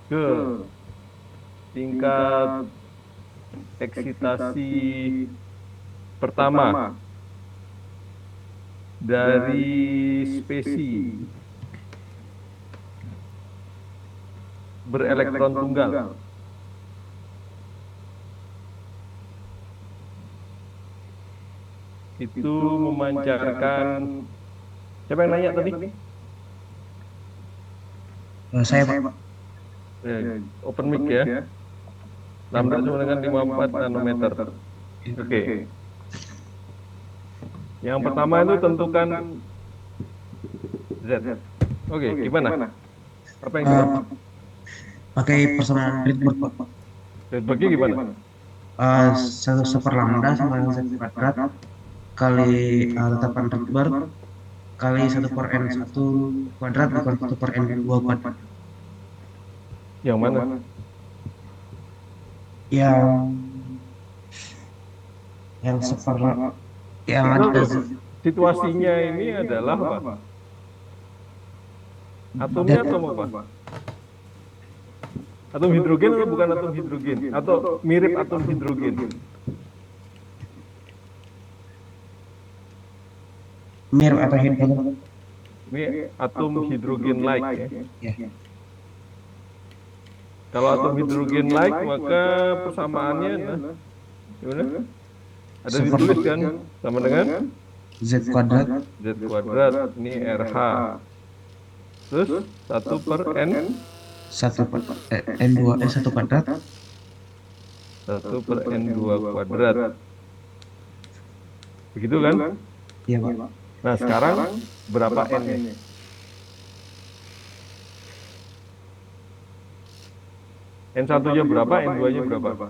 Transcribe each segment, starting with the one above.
ke tingkat eksitasi pertama dari spesi berelektron tunggal. Itu memancarkan, siapa yang nanya tadi? Saya Pak. Open mic ya. Lambda sama dengan 54 nanometer. Oke. Yang pertama itu tentukan Z. Oke, gimana? Apa yang Eh, dilakukan? pakai persamaan Rydberg Pak. Rydbergnya gimana? Satu super lambda sama dengan z kuadrat kali tetapan Rydberg kali satu per n satu kuadrat bukan satu per n dua kuadrat. Yang mana? Yang yang super yang Itu ada situasinya ini adalah apa? Atomnya atom apa? Atom hidrogen atau bukan atom hidrogen? Atau mirip atom hidrogen? mirip atau hidrogen. Ini atom hidrogen like ya. Ya. Kalau atom hidrogen like maka persamaannya nah, gimana? Ada Super ditulis kan sama dengan z kuadrat Z kuadrat, ini RH. Terus 1 per N, satu per n dua satu kuadrat 1 per N2 kuadrat. Begitu kan? ya Pak. Nah sekarang berapa N-nya? N1-nya berapa, N2-nya berapa?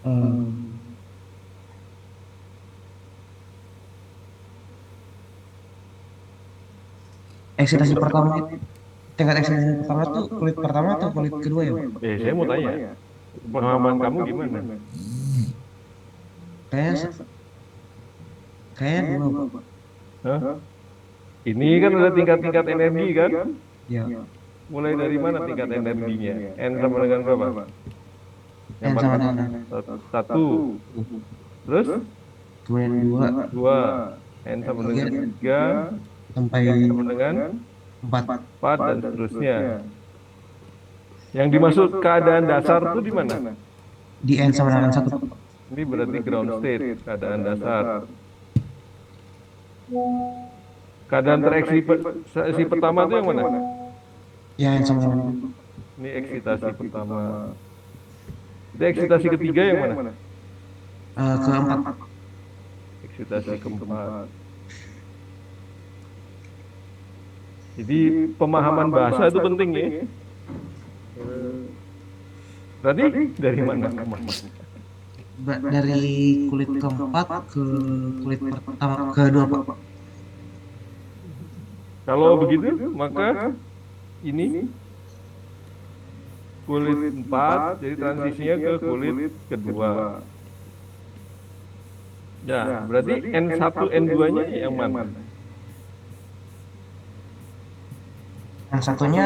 Eh, Eksitasi pertama itu tingkat eksitasi pertama itu kulit pertama atau kulit kedua ya Pak? Saya mau tanya, pengalaman kamu gimana? Kayaknya kayaknya dua Pak. Hah? Ini kan ada tingkat-tingkat energi kan? Ya. Mulai dari mana tingkat energinya? N sama dengan berapa? Yang N sama pertama dengan satu, terus kemudian dua dua, N sama dengan tiga tiga, sampai N sama dengan empat 4 dan seterusnya. Yang dimaksud keadaan dasar itu di mana? di N sama dengan satu Pak. Ini berarti ground state, keadaan dasar. Keadaan tereksitasi pertama itu yang mana? Ya N sama dengan Ini eksitasi pertama. Itu eksitasi ketiga yang mana? keempat. Eksitasi keempat. Jadi pemahaman bahasa itu penting ya. Berarti dari mana? Dari kulit keempat ke kulit pertama kedua Pak. Kalau begitu, maka ini kulit 4, jadi transisinya ke kulit kedua. Ya, berarti N1, N2-nya yang mana? Yang satunya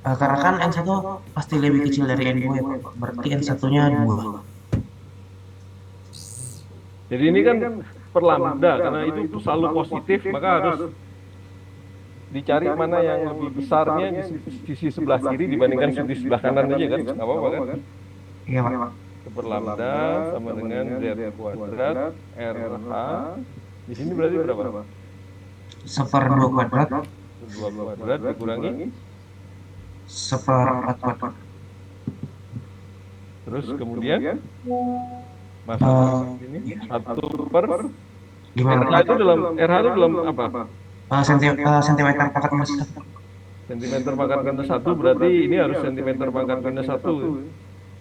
karena kan N satu pasti lebih kecil dari N dua ya Pak. Berarti N satunya dua. Jadi ini kan per lambda, karena itu selalu positif, maka harus dicari mana yang lebih besarnya di sisi sebelah kiri dibandingkan sisi sebelah kanan aja kan? Nggak apa-apa kan? Iya Pak. Per lambda sama dengan Z kuadrat RH. Di sini berarti berapa? Seper dua kuadrat 2 kuadrat dikurangi. seperempat kuadrat. Terus kemudian masuk ini Ya, 1 per gimana RH itu dalam RH itu dalam apa? sentimeter pangkat minus satu. Sentimeter pangkat minus 1 berarti ini harus sentimeter pangkat minus 1.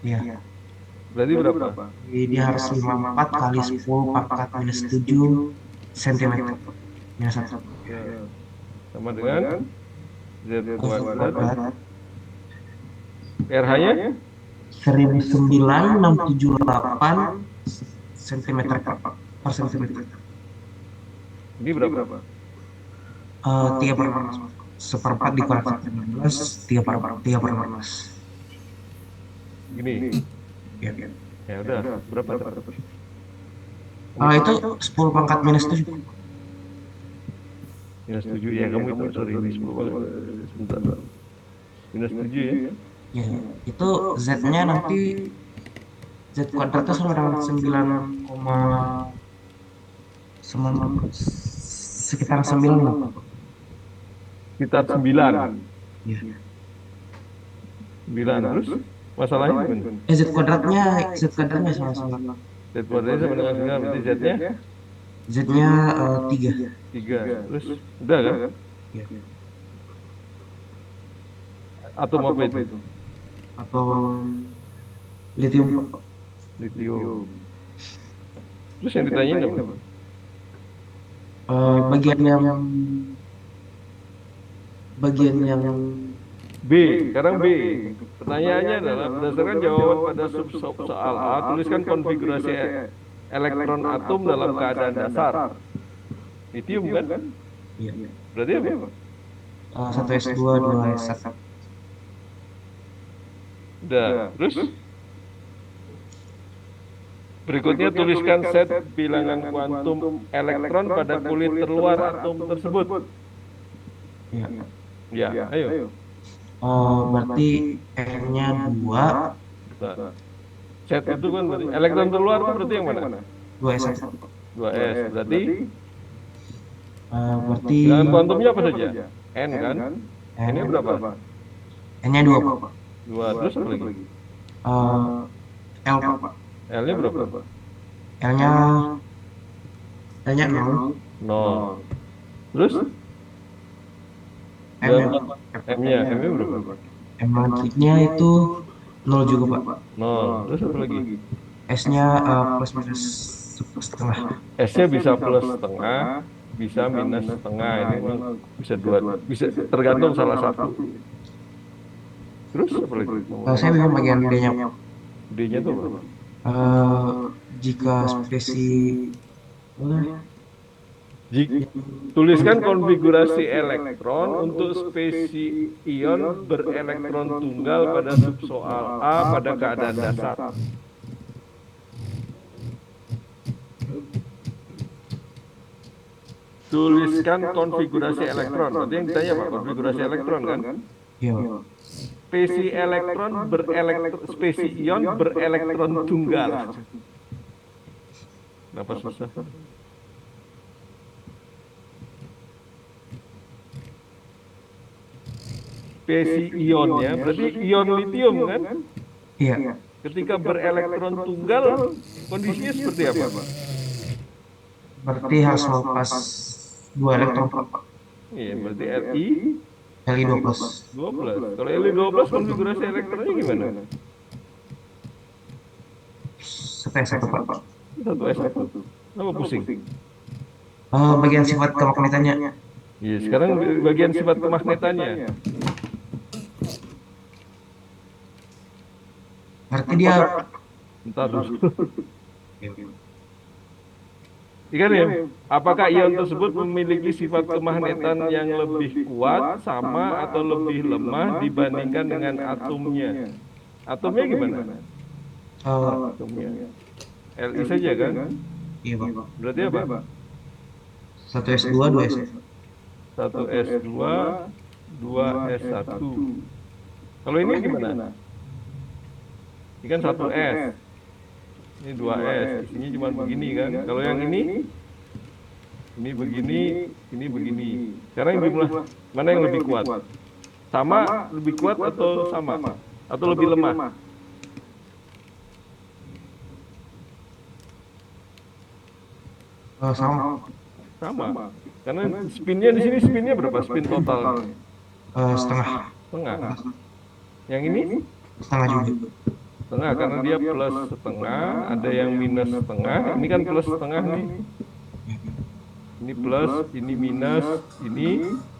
Iya. Berarti berapa? Jadi dia harus 54 kali 10 pangkat minus 7 sentimeter minus satu. Ya, sama dengan Z kuadrat. Kuadrat RH-nya 1978 sentimeter per sentimeter. Ini berapa? 3/16. Seperempat dikurangi 16, 3/16. Gini. Ya. Ya udah, berapa tuh? Itu 10 pangkat minus 7. Minus 7 ya, kamu itu sorry ini 10 banget. Sebentar. Minus 7 ya. Ya, itu Z-nya nanti Z kuadratnya sama dengan 9, sekitar 9 lah. Sekitar 9. Ya. 9 terus masalahnya gimana? Z kuadratnya sama-sama. Z kuadratnya sama dengan 9, berarti Z-nya Z-nya 3. 3. Terus udah kan? Ya. Atom apa itu? Atau lithium. Lithium. Terus yang ditanyain apa? Bagian yang B, sekarang B. Pertanyaannya adalah berdasarkan jawaban pada soal A, tuliskan konfigurasi elektron atom dalam keadaan dasar. Lithium kan? ya, Berarti apa? 1s2 2s1. Udah. Terus berikutnya tuliskan set bilangan kuantum elektron pada kulit terluar atom tersebut. Ya. Ya, ayo. Berarti R-nya 2, Nah, set itu kan berarti elektron terluar itu berarti yang mana? 2s1. 2s. Berarti Berarti bilangan kuantumnya apa saja? N kan? N-nya N- berapa? N-nya 2, Pak. 2. Terus apa lagi? L, Pak. L-nya berapa? L-nya L-nya 0. 0. Terus M-nya M-nya berapa? M lanjutnya itu 0 juga, Pak. 0. Terus apa lagi? S-nya plus minus setengah. S-nya bisa plus setengah, bisa minus setengah. Ini memang bisa dua, bisa tergantung salah satu. Terus apa lagi? Saya bingung bagian D-nya. D-nya tuh apa? Jika spesi Tuliskan konfigurasi elektron untuk spesi ion berelektron tunggal pada subsoal A pada keadaan dasar. Tuliskan konfigurasi elektron. Berarti yang ditanya apa? Konfigurasi elektron kan? Iya. Spesi ion berelektron tunggal. Kenapa susah? Spesi ionnya, berarti ion lithium kan? Iya. Ketika berelektron tunggal, kondisinya seperti apa? Berarti harus melepas 2 elektron, Pak. Iya, berarti Li 12. 12. Kalau Li 12 konfigurasi elektronnya gimana? 1s1, Pak. 1s1. Kenapa pusing? Bagian sifat kemagnetannya. Iya, sekarang bagian sifat kemagnetannya. Berarti dia Bentar dulu. Ikan ya, apakah ion tersebut memiliki sifat kemagnetan yang lebih kuat, sama, atau lebih lemah dibandingkan dengan atomnya? Atomnya gimana? Atomnya. Li saja kan? iya, Pak. Berarti apa? 1s2 2s1. 1s2, 2s1. Kalau ini gimana? Ini kan 1s. Ini 2s. Isinya cuma begini kan? Kalau yang ini begini, ini begini. Sekarang yang jumlah mana yang lebih kuat? Sama, lebih kuat atau sama? Atau lebih lemah? Sama. Sama. Karena spinnya di sini spinnya berapa? Spin total? Setengah. Setengah. Yang ini? Setengah juga. Setengah karena dia plus setengah, ada yang minus setengah. Ini kan plus setengah nih. Ini plus, ini minus, ini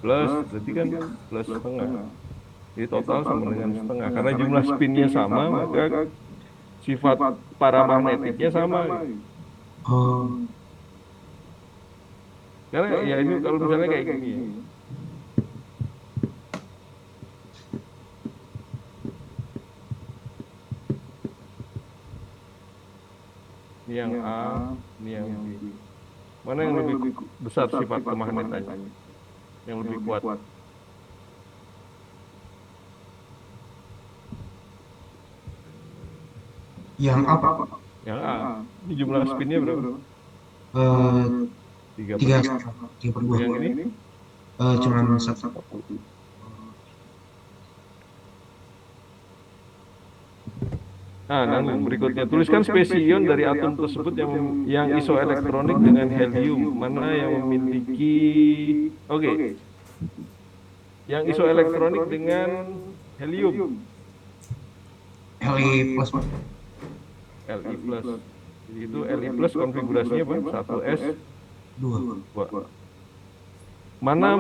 plus, berarti kan plus setengah. Jadi total sama dengan setengah. Karena jumlah spinnya sama, maka sifat paramagnetiknya sama. Oh, Karena ya ini kalau misalnya kayak gini ya. Ini yang A, ini yang B. Mana yang lebih besar sifat kemagnetannya? Yang lebih kuat? yang apa? Yang A. Ini jumlah spinnya berapa? Eh, 3 per tiga 2. tiga per dua. Yang ini Cuman satu. 1. Nanggung berikutnya. Tuliskan spesies ion dari atom tersebut yang isoelektronik dengan helium. Mana yang memiliki... Oke. Yang isoelektronik dengan helium. Li plus. Li plus. Jadi itu Li plus konfigurasinya apa? 1s Dua. 2. Mana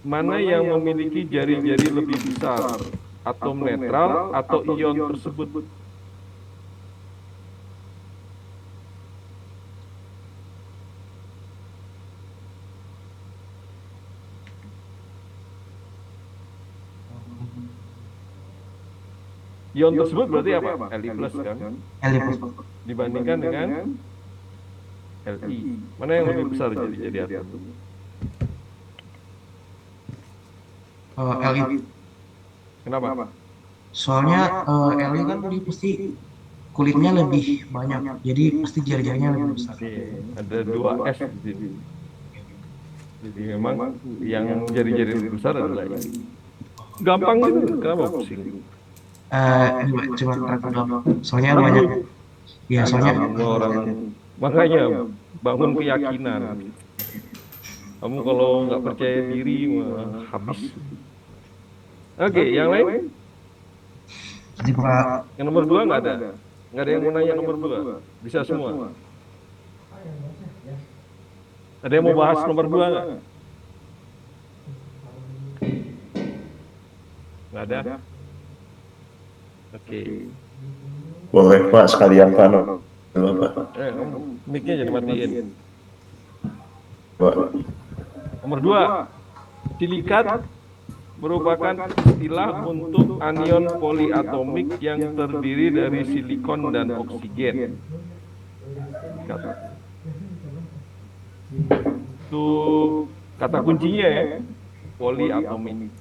mana yang memiliki jari-jari lebih besar? Atom netral atau ion tersebut? Ion tersebut berarti apa? Li plus kan? Li plus. Dibandingkan dengan Li. Mana yang lebih besar jadi atom? Li. Kenapa? Soalnya Li kan dia pasti kulitnya lebih banyak, jadi pasti jari-jarinya lebih besar. Ada 2S di sini. Jadi memang yang jari-jari lebih besar adalah ini. Gampang gitu, kenapa pusing? Ini Mbak, cuma ragu doang. Soalnya banyak. Ya, soalnya Kamu orang makanya bangun keyakinan. Kamu kalau nggak percaya diri habis. Oke, yang lain? jadi Pak, Yang nomor 2 nggak ada. Nggak ada yang mau nanya nomor 2. Bisa semua. Ada yang mau bahas nomor 2 nggak? Nggak ada. Oke. Boleh Pak, sekalian Pak. Pak. Kamu mic-nya jadi matiin. Pak. Nomor 2, silikat merupakan istilah untuk anion poliatomik yang terdiri dari silikon dan oksigen. Itu kata kuncinya ya, poliatomik.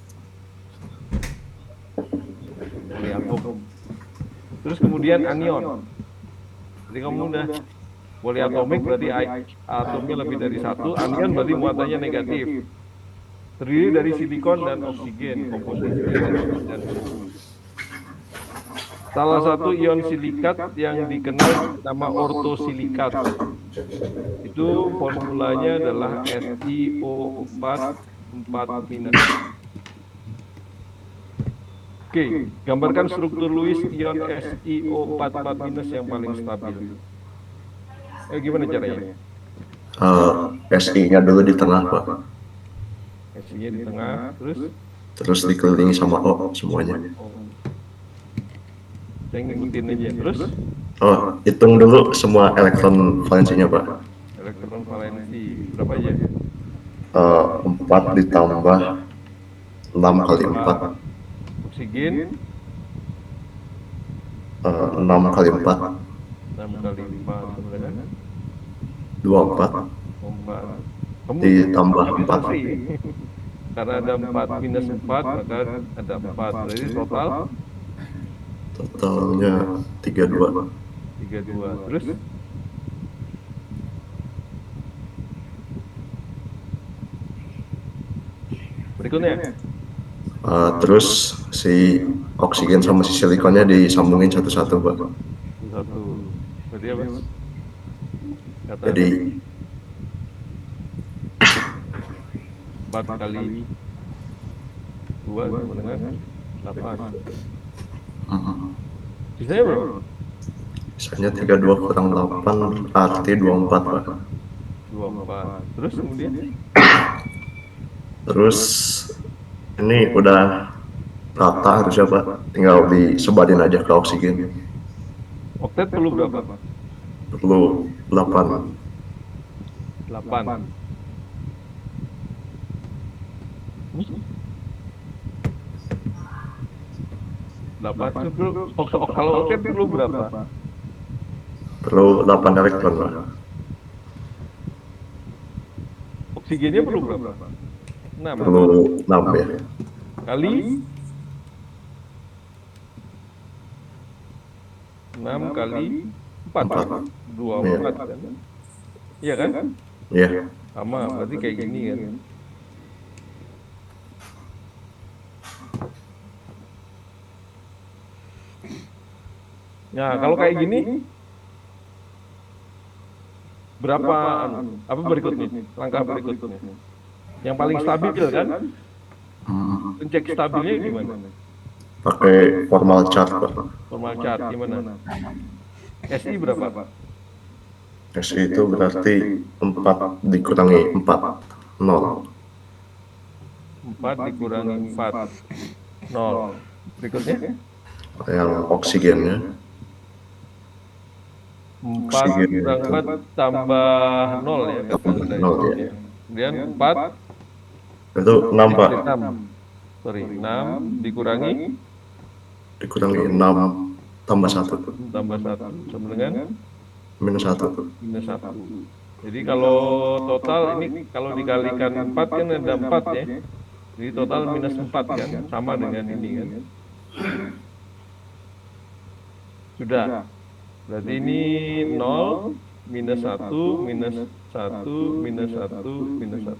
Poliatom. Terus kemudian anion. Jadi kamu udah poliatomik berarti atomnya lebih dari 1, anion berarti muatannya negatif. Terdiri dari silikon dan oksigen, komposisi dan suhu. Salah satu ion silikat yang dikenal nama ortosilikat. Itu formulanya adalah SiO4 4-. Oke, gambarkan struktur Lewis ion SiO4 4- yang paling stabil. Gimana caranya? Si-nya dulu di tengah Pak. Si-nya di tengah, Terus dikelilingi sama O semuanya. Saya ngikutin aja. Terus? Hitung dulu semua elektron valensinya Pak. Elektron valensi berapa aja? 4 ditambah 6 kali 4. Oksigen 6 kali 4. 6 kali 4 berapa? 24. 4. Ditambah 4. Karena ada 4 minus 4 maka ada 4. Jadi totalnya 32. 32. Terus? Berikutnya. Terus si oksigen sama si silikonnya disambungin satu-satu Pak. Satu. Berarti apa? Jadi 4 kali 2 sama dengan 8. Sisanya berapa? Sisanya 32 kurang 8 arti 24 Pak. 24. Terus kemudian? Terus ini udah rata harusnya Pak, tinggal disebarin aja ke oksigen. Oktet perlu berapa? Perlu 8. 8. Delapan itu kalau oktet perlu berapa? Perlu 8 elektron, Pak. Oksigennya perlu berapa? 6. Perlu 6 ya. Kali 6 kali 4. 24 kan? Iya kan? Iya. Sama, berarti kayak gini kan? Nah, kalau kayak gini, berapa, apa berikutnya? Langkah berikutnya. Yang paling stabil kan? Cek stabilnya gimana? Pakai formal chart, Pak. Normal chart gimana? SI berapa? SI itu berarti 4 dikurangi 4. 0. 4 dikurangi 4. 0. Berikutnya? Yang oksigennya 4 kurang 4 tambah 0 ya. tambah 0 ya. Kemudian 4 Itu 6, Pak. 6 dikurangi 6 tambah 1. tambah 1 sama dengan Minus 1. minus 1. Jadi kalau total ini kalau dikalikan 4 kan ada 4 ya. Jadi total minus 4 kan, sama dengan ini kan. Sudah. Berarti ini 0, minus 1, minus 1, minus 1, minus 1.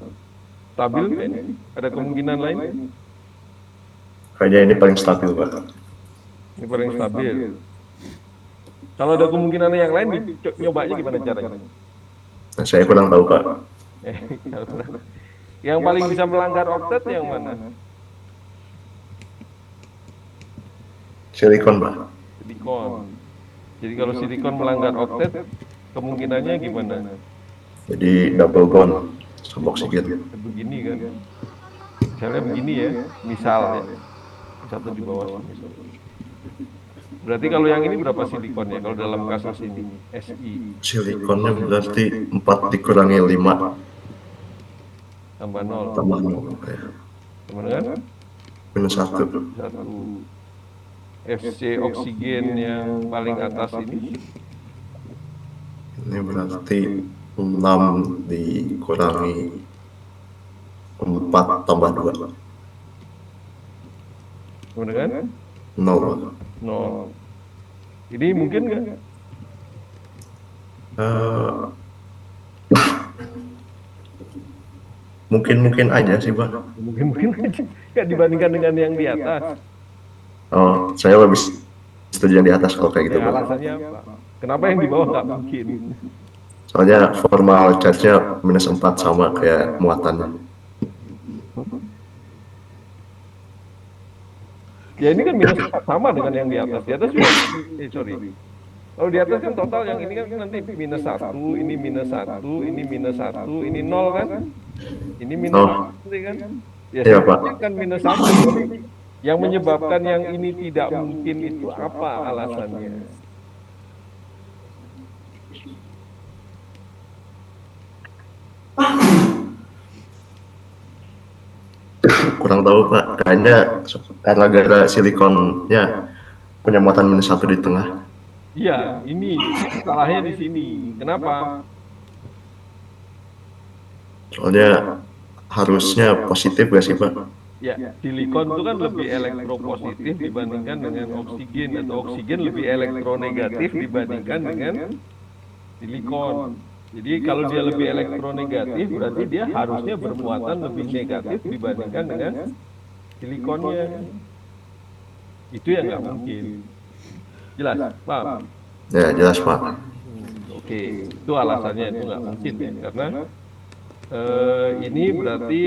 Stabil kan ini? Ada kemungkinan lain? Kayaknya ini paling stabil, Pak. Ini paling stabil. Kalau ada kemungkinan yang lain, nyobanya gimana caranya? Nah, saya kurang tahu, Pak. Yang paling bisa melanggar oktet yang mana? Silikon, Pak. Silikon. Jadi kalau silikon melanggar oktet, kemungkinannya gimana? Jadi double bond sama oksigen. Begini kan? Misalnya begini ya, misal ya. Satu di bawah misal. Berarti kalau yang ini berapa silikonnya kalau dalam kasus ini? SI. Silikonnya berarti 4 dikurangi 5 Tambah 0. tambah 0. Ya. Sama dengan Minus 1. 1. FC oksigen yang paling atas ini Ini berarti 6 dikurangi 4 tambah 2. sama dengan 0. 0. Ini mungkin nggak? Mungkin aja sih, Pak. Mungkin aja. Nggak dibandingkan dengan yang di atas. Oh, saya lebih setuju yang di atas kalau kayak gitu, Ya, Pak. alasannya apa? Kenapa yang di bawah nggak mungkin? Soalnya formal charge-nya minus 4 sama kayak muatannya. Ya ini kan minus sama dengan yang di atas. Di atas juga, sorry. Kalau di atas kan total yang ini kan nanti minus 1, ini minus 1, ini minus 1, ini 0 kan? Ini minus 1 kan? Ya, Iya, Pak. kan minus 1. Yang menyebabkan yang ini tidak mungkin itu apa alasannya? Kurang tahu, Pak. Kayaknya karena gara silikonnya punya muatan minus 1 di tengah. Iya, ini salahnya di sini. Kenapa? Soalnya harusnya positif gak sih, Pak? Ya, silikon itu kan lebih elektropositif dibandingkan dengan oksigen, atau oksigen lebih elektronegatif dibandingkan dengan silikon. Jadi kalau dia lebih elektronegatif, berarti dia harusnya bermuatan lebih negatif dibandingkan dengan silikonnya. Itu yang nggak mungkin. Jelas, paham? Ya, jelas, Pak. Oke, itu alasannya itu nggak mungkin ya, karena ini berarti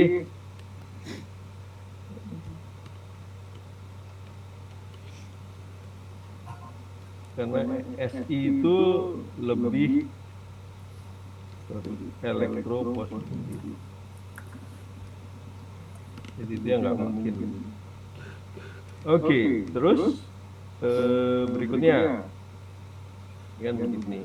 karena SI itu lebih elektropositif. Jadi dia nggak mungkin. Oke, terus berikutnya kan begini.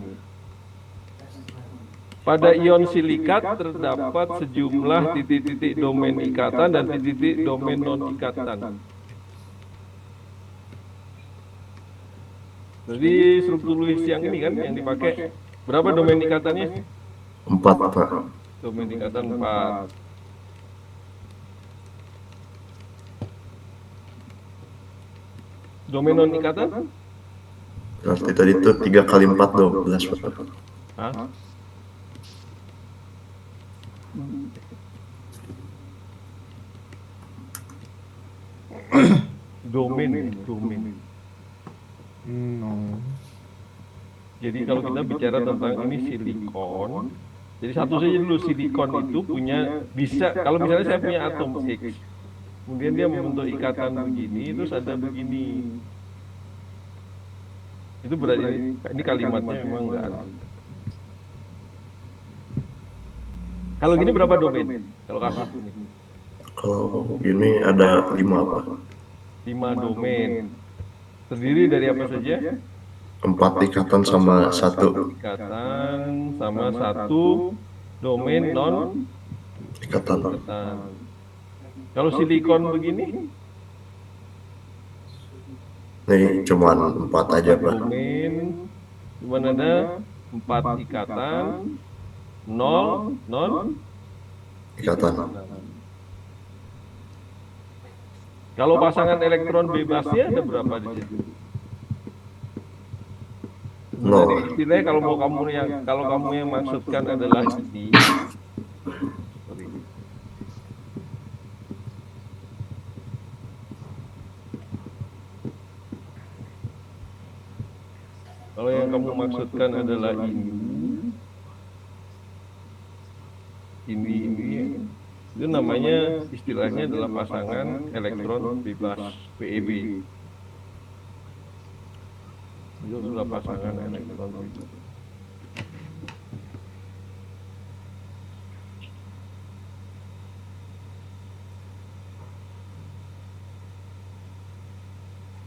Pada ion silikat terdapat sejumlah titik-titik domain ikatan dan titik-titik domain non-ikatan. Jadi struktur Lewis yang ini kan yang dipakai, berapa domain ikatannya? 4 Pak. Domain ikatan 4. Domain non-ikatan? Berarti tadi itu 3 kali 4 12 Pak. Hah? Domain. Jadi kalau kita bicara tentang ini silikon, jadi satu saja dulu, silikon itu punya, bisa, kalau misalnya saya punya atom X, kemudian dia membentuk ikatan begini, terus ada begini. Itu berarti ini kalimatnya memang enggak ada. Kalau gini berapa domain? Kalau kasus ini? Kalau ini ada 5 Pak. 5 domain. Terdiri dari apa saja? 4 ikatan sama 1 Ikatan sama 1 domain non ikatan. ikatan. Kalau silikon begini, Ini cuman 4 aja Pak. domain cuma ada 4 ikatan, 0 non Ikatan. Kalau pasangan elektron bebasnya ada berapa di situ? Jadi istilahnya kalau kamu yang maksudkan adalah ini. Sorry. Kalau yang kamu maksudkan adalah ini, itu namanya istilahnya adalah pasangan elektron bebas PeB. Itu adalah pasangan elektron bebas.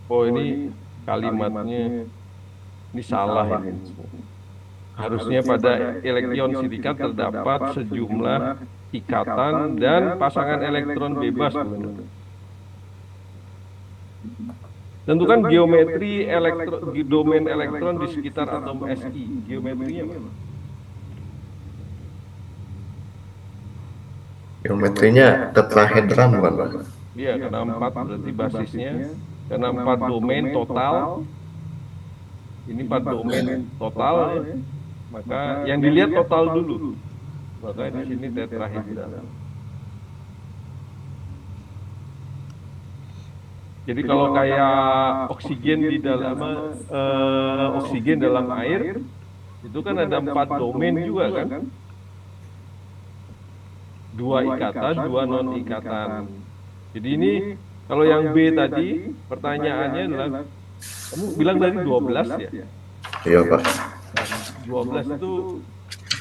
Oh ini kalimatnya ini salah ini. Harusnya pada ion silikat terdapat sejumlah ikatan dan pasangan elektron bebas. Tentukan geometri domain elektron di sekitar atom Si. Geometrinya apa? Geometrinya tetrahedron bukan Pak? Iya, karena 4 berarti basisnya. Karena 4 domain total. Ini 4 domain total ya. Maka yang dilihat total dulu. Maka di sini tetrahedron. Jadi kalau kayak oksigen di dalam oksigen dalam air itu kan ada 4 domain juga kan? 2 ikatan, 2 non ikatan. Jadi ini kalau yang B tadi pertanyaannya adalah kamu bilang tadi 12 ya? Iya Pak. 12 itu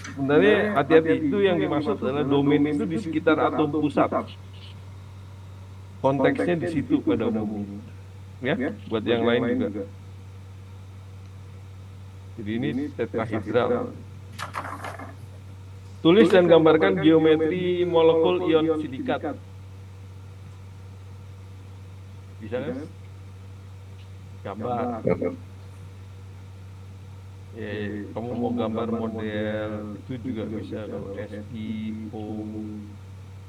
sebenarnya hati-hati, itu yang dimaksud adalah domain itu di sekitar atom pusat. Konteksnya di situ pada umumnya. Ya, buat yang lain juga. Jadi ini tetrahedral. Tulis dan gambarkan geometri molekul ion silikat. Bisa kan? Gambar. Ya, kamu mau gambar model itu juga bisa kalau SI,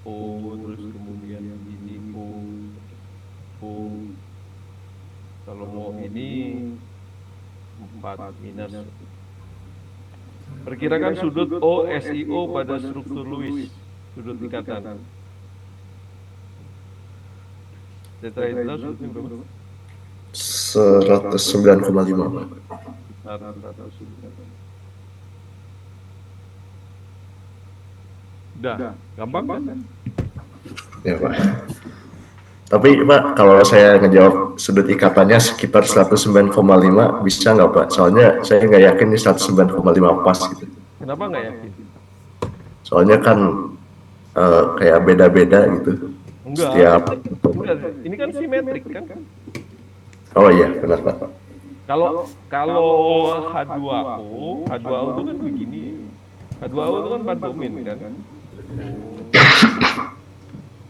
O, terus kemudian ini O. Kalau mau ini 4 minus. Perkirakan sudut OSIO pada struktur Lewis, sudut ikatan. Tetrahedral sudutnya berapa? 109,5 Pak. 100. Udah, gampang kan? Ya Pak. Tapi Pak, kalau saya ngejawab sudut ikatannya sekitar 109,5 bisa nggak Pak? Soalnya saya nggak yakin ini 109,5 pas gitu. Kenapa nggak yakin? Soalnya kan kayak beda-beda gitu. Enggak. Ini kan simetrik kan? Oh iya, benar Pak. Kalau H2O itu kan begini. H2O itu kan pantomin kan.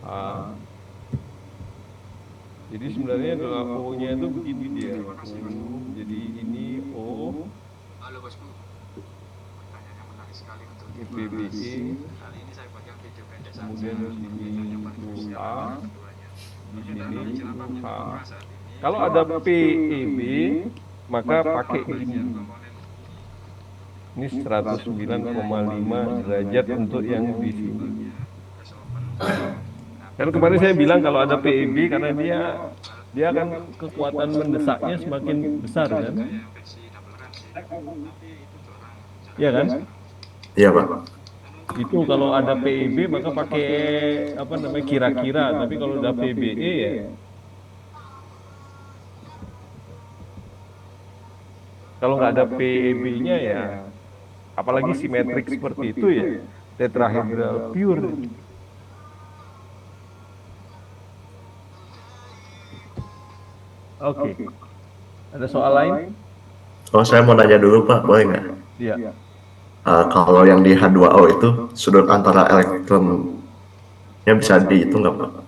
Ah, jadi sebenarnya adalah O-nya itu begini dia. O, jadi ini O, Halo bosku, pertanyaan yang menarik sekali untuk ini dibahas. PBE, Kali ini saya bagikan video pendek saja kemudian di untuk sini video yang paling itu krusial A, antara keduanya. di Untuk sini teknologi itu apa H. menjadi murah saat ini, Kalau ada PEB, maka pakai pembelian ini. komponen Ini 109,5 derajat untuk yang di sini. developer. Kan kemarin saya bilang kalau ada PEB karena dia kan kekuatan mendesaknya semakin besar kan? Yang versi double RAM sih, tapi itu jarang. Iya kan? Iya Pak. Itu kalau ada PEB maka pakai apa namanya kira-kira, tapi kalau udah PBE ya kalau nggak ada PEB-nya ya apalagi simetrik seperti itu ya tetrahedral pure. Oke. Ada soal lain? Oh saya mau nanya dulu Pak, boleh nggak? Iya. Kalau yang di H2O itu sudut antara elektronnya bisa dihitung nggak Pak?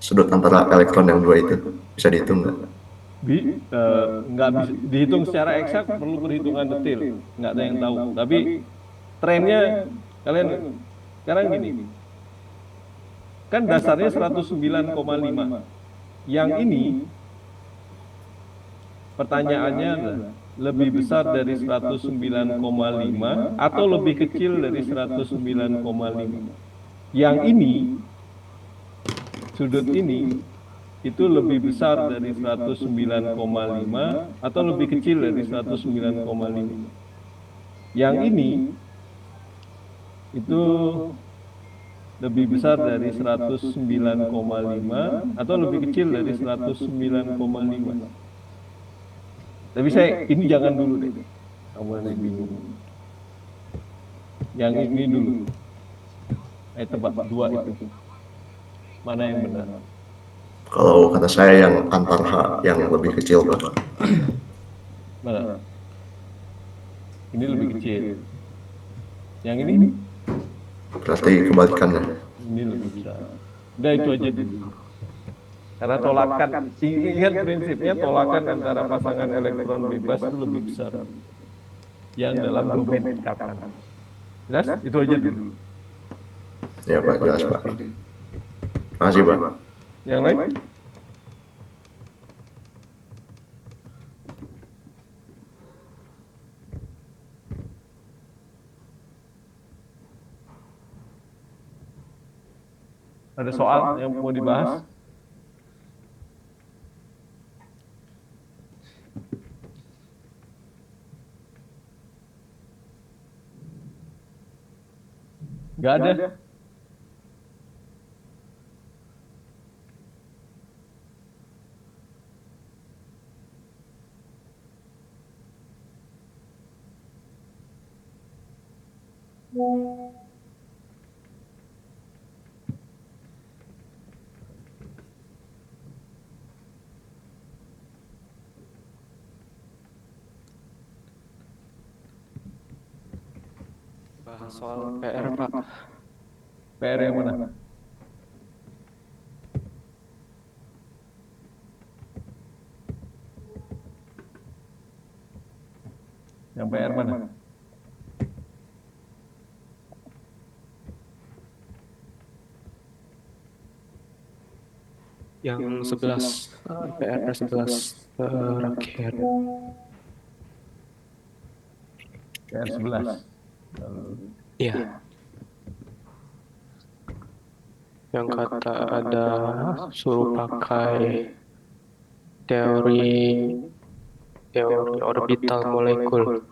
Sudut antara elektron yang dua itu bisa dihitung nggak? Nggak bisa dihitung secara eksak, perlu perhitungan detail. Nggak ada yang tahu. Tapi trennya kalian sekarang gini, kan dasarnya 109,5. Yang ini pertanyaannya adalah lebih besar dari 109,5 atau lebih kecil dari 109,5. Yang ini sudut ini itu lebih besar dari 109,5 atau lebih kecil dari 109,5. Yang ini itu lebih besar dari 109,5 atau lebih kecil dari 109,5. Tapi ini jangan dulu deh. Kamu nanti bingung. Yang ini dulu. Tebak dua itu. Mana yang benar? Kalau kata saya yang antar H yang lebih kecil Pak. Mana? Ini lebih kecil. Yang ini? Berarti kebalikannya. Ini lebih besar. Udah itu aja dulu. Karena tolakan, ingat prinsipnya tolakan antara pasangan elektron bebas itu lebih besar. Yang dalam domain ikatan. Jelas? Itu aja dulu. Ya Pak, jelas Pak. Makasih Pak. Yang lain? Ada soal yang mau dibahas? Nggak ada. Bahas soal PR Pak. PR yang mana? Yang PR mana? Yang 11 PR 11 rakyat. PR 11. Iya. Yang kata ada suruh pakai teori orbital molekul.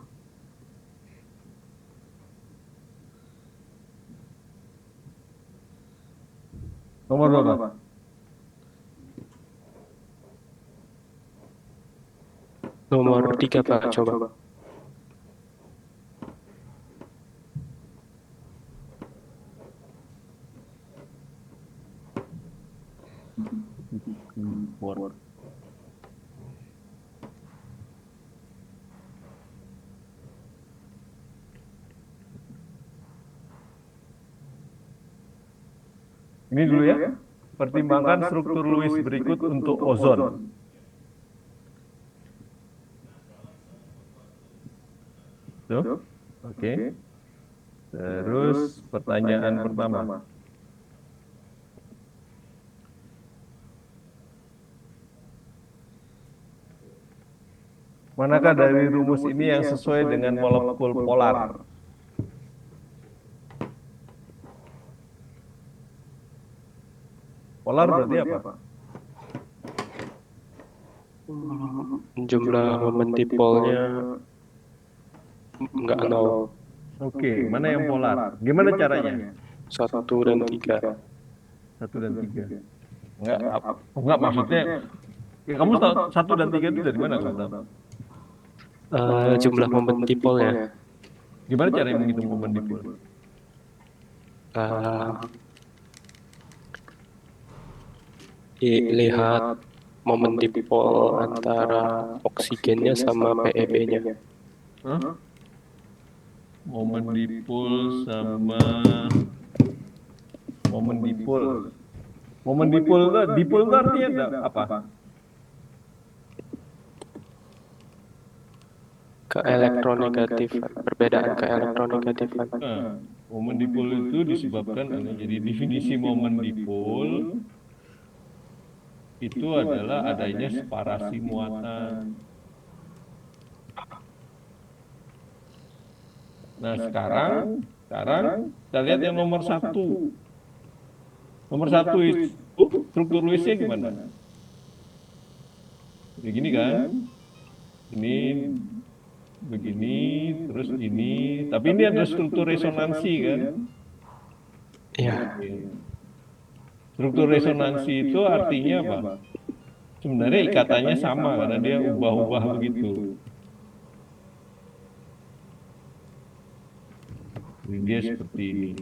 Nomor berapa? Nomor 3 Pak, coba. Ini dulu ya. Pertimbangkan struktur Lewis berikut untuk ozon. Tuh, oke. Terus pertanyaan pertama. Manakah dari rumus ini yang sesuai dengan molekul polar? Polar berarti apa? Jumlah momen dipolnya enggak nol. Oke, mana yang polar? Gimana caranya? 1 dan 3. 1 dan 3. Enggak maksudnya. Ya, kamu tahu 1 dan 3 itu dari mana kamu tahu? Jumlah momen dipolnya. Gimana cara menghitung momen dipol? Lihat momen dipol antara oksigennya sama PEB-nya. Hah? Momen dipol sama momen dipol. Momen dipol itu artinya apa? Keelektronegatifan, perbedaan keelektronegatifan. Momen dipol itu disebabkan jadi definisi momen dipol itu adalah adanya separasi muatan. Nah, sekarang kita lihat yang nomor 1. Nomor 1 itu struktur Lewisnya gimana? Begini kan? Ini begini, terus ini. Tapi ini ada struktur resonansi kan? Iya. Struktur resonansi itu artinya apa? Sebenarnya ikatannya sama karena dia ubah-ubah begitu. Jadi dia seperti ini.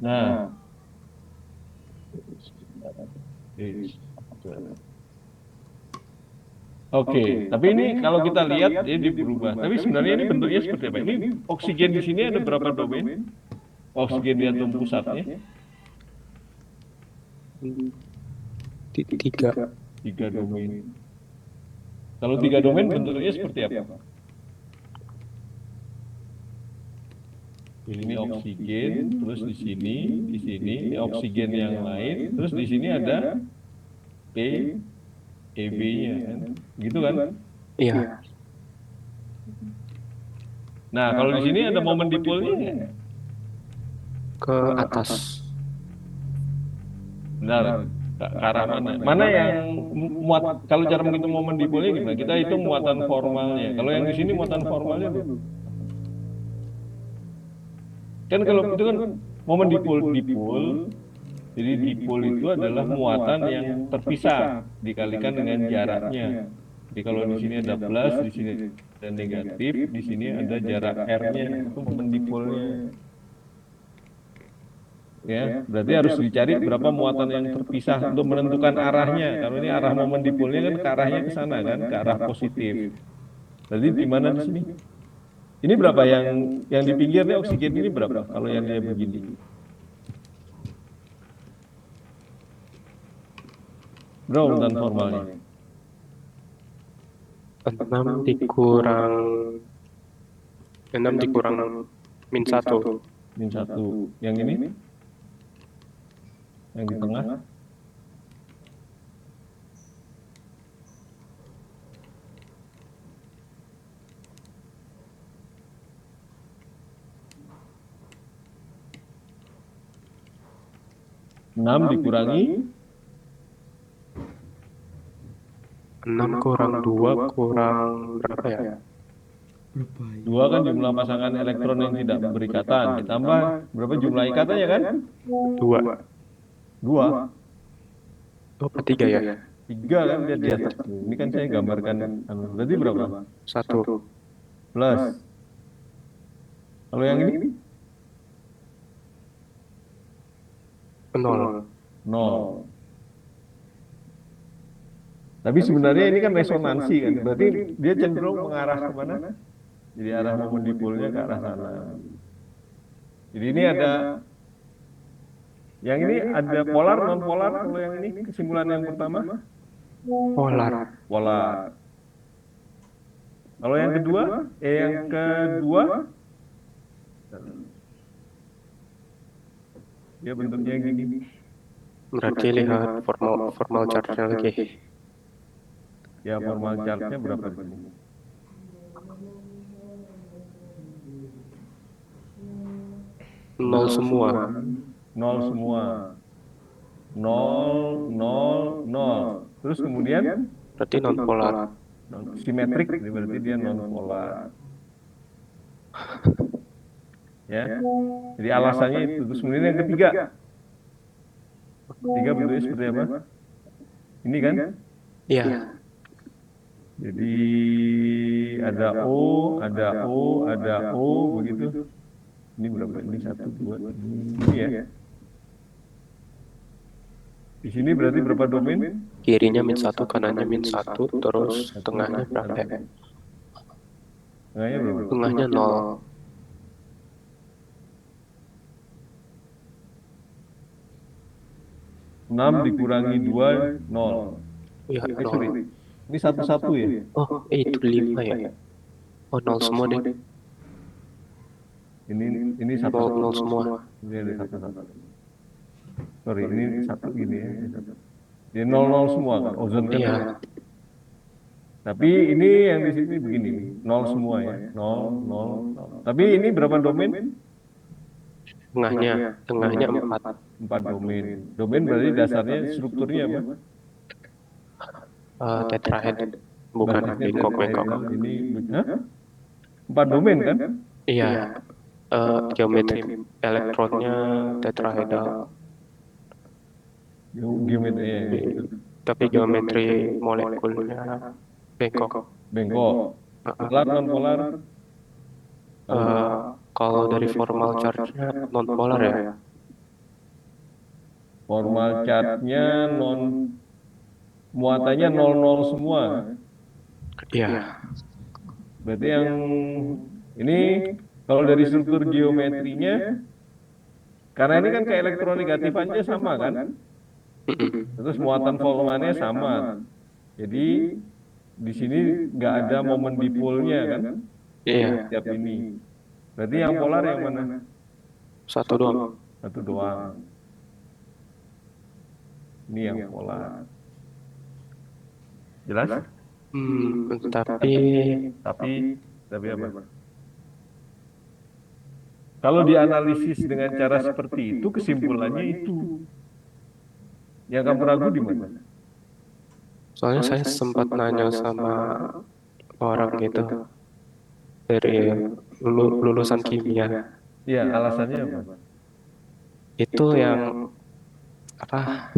Nah, oke, tapi ini kalau kita lihat dia berubah. Tapi sebenarnya ini bentuknya seperti apa? Ini oksigen di sini ada berapa domain? Oksigen di atom pusatnya? 3. 3 domain. Kalau 3 domain bentuknya seperti apa? Ini oksigen, terus di sini ini oksigen yang lain, terus di sini ada PEB-nya kan? Gitu kan? Iya. Nah, kalau di sini ada momen dipolnya nggak? Ke atas. Benar, ke arah mana? Mana yang muat? Kalau cara menghitung momen dipolnya gimana? Kita hitung muatan formalnya. Kalau yang di sini muatan formalnya berapa? Kan kalau itu kan momen dipol. Jadi dipol itu adalah muatan yang terpisah dikalikan dengan jaraknya. Jadi kalau di sini ada plus, di sini ada negatif, di sini ada jarak R-nya, itu momen dipolnya. Ya, berarti harus dicari berapa muatan yang terpisah untuk menentukan arahnya. Kalau ini arah momen dipolnya kan ke arahnya ke sana kan, ke arah positif. Jadi di mana di sini? Ini berapa yang di pinggirnya oksigen ini berapa? Kalau yang dia begini. Berapa muatan formalnya? 6 dikurang min 1. Min 1. Yang ini? Yang di tengah? Enam dikurangi 6 kurang 2 kurang berapa ya? 2 kan jumlah pasangan elektron yang tidak berikatan. Ditambah berapa jumlah ikatannya kan? 2. 2. Oh, 3 ya? 3 kan dia di atas. Ini kan saya gambarkan. Berarti berapa? 1. Plus. Kalau yang ini? 0. 0. Tapi sebenarnya ini kan resonansi kan. Berarti dia cenderung mengarah ke mana? Jadi arah momen dipolnya ke arah sana. Jadi ini ada, yang ini ada polar, non polar. Kalau yang ini kesimpulan yang pertama, Polar. polar. Kalau yang kedua, dia bentuknya gini. Berarti lihat formal charge-nya lagi. Ya formal charge-nya berapa di sini? Nol semua. Nol semua. Nol. Terus kemudian Berarti non polar. simetrik, berarti dia non polar. Ya. Jadi alasannya itu. Terus kemudian yang ketiga bentuknya seperti apa? Ini kan? Iya. Jadi ada O, begitu. Ini berapa? Ini 1, 2, ini ya. Di sini berarti berapa domain? Kirinya -1, kanannya -1, terus tengahnya berapa ya? Tengahnya berapa? Tengahnya 0. Enam dikurangi 2, 0. Iya, Sorry. 0. Ini 1 ya? Oh, itu 5 ya? Oh, 0 semua deh. Ini 1, 0 semua. Ini ada 1. Sorry, ini 1 gini ya. Dia 0 semua kan, ozon kan. Iya. Tapi ini yang di sini begini, 0 semua ya. 0. Tapi ini berapa domain? Tengahnya 4. 4 domain. Domain berarti dasarnya strukturnya apa? Tetrahed. Bukan bengkok. Ini, hah? 4 domain kan? Iya. Geometri elektronnya tetrahedral. Geometrinya gitu. Tapi geometri molekulnya bengkok. Bengkok. Polar, non polar. Kalau dari formal charge-nya non polar ya. Formal charge-nya muatannya 00 semua. Iya. Berarti yang ini kalau dari struktur geometrinya, karena ini kan keelektronegatifan aja sama kan? Terus muatan volumenya sama. Jadi di sini nggak ada momen dipolnya kan? Iya. Setiap ini. Berarti yang polar yang mana? Satu doang. Satu doang. Ini yang polar. Jelas? Tapi apa? Kalau dianalisis dengan cara seperti itu, kesimpulannya itu. Yang kamu ragu di mana? Soalnya saya sempat nanya sama orang gitu dari lulusan kimia. Iya, alasannya apa? Itu yang apa?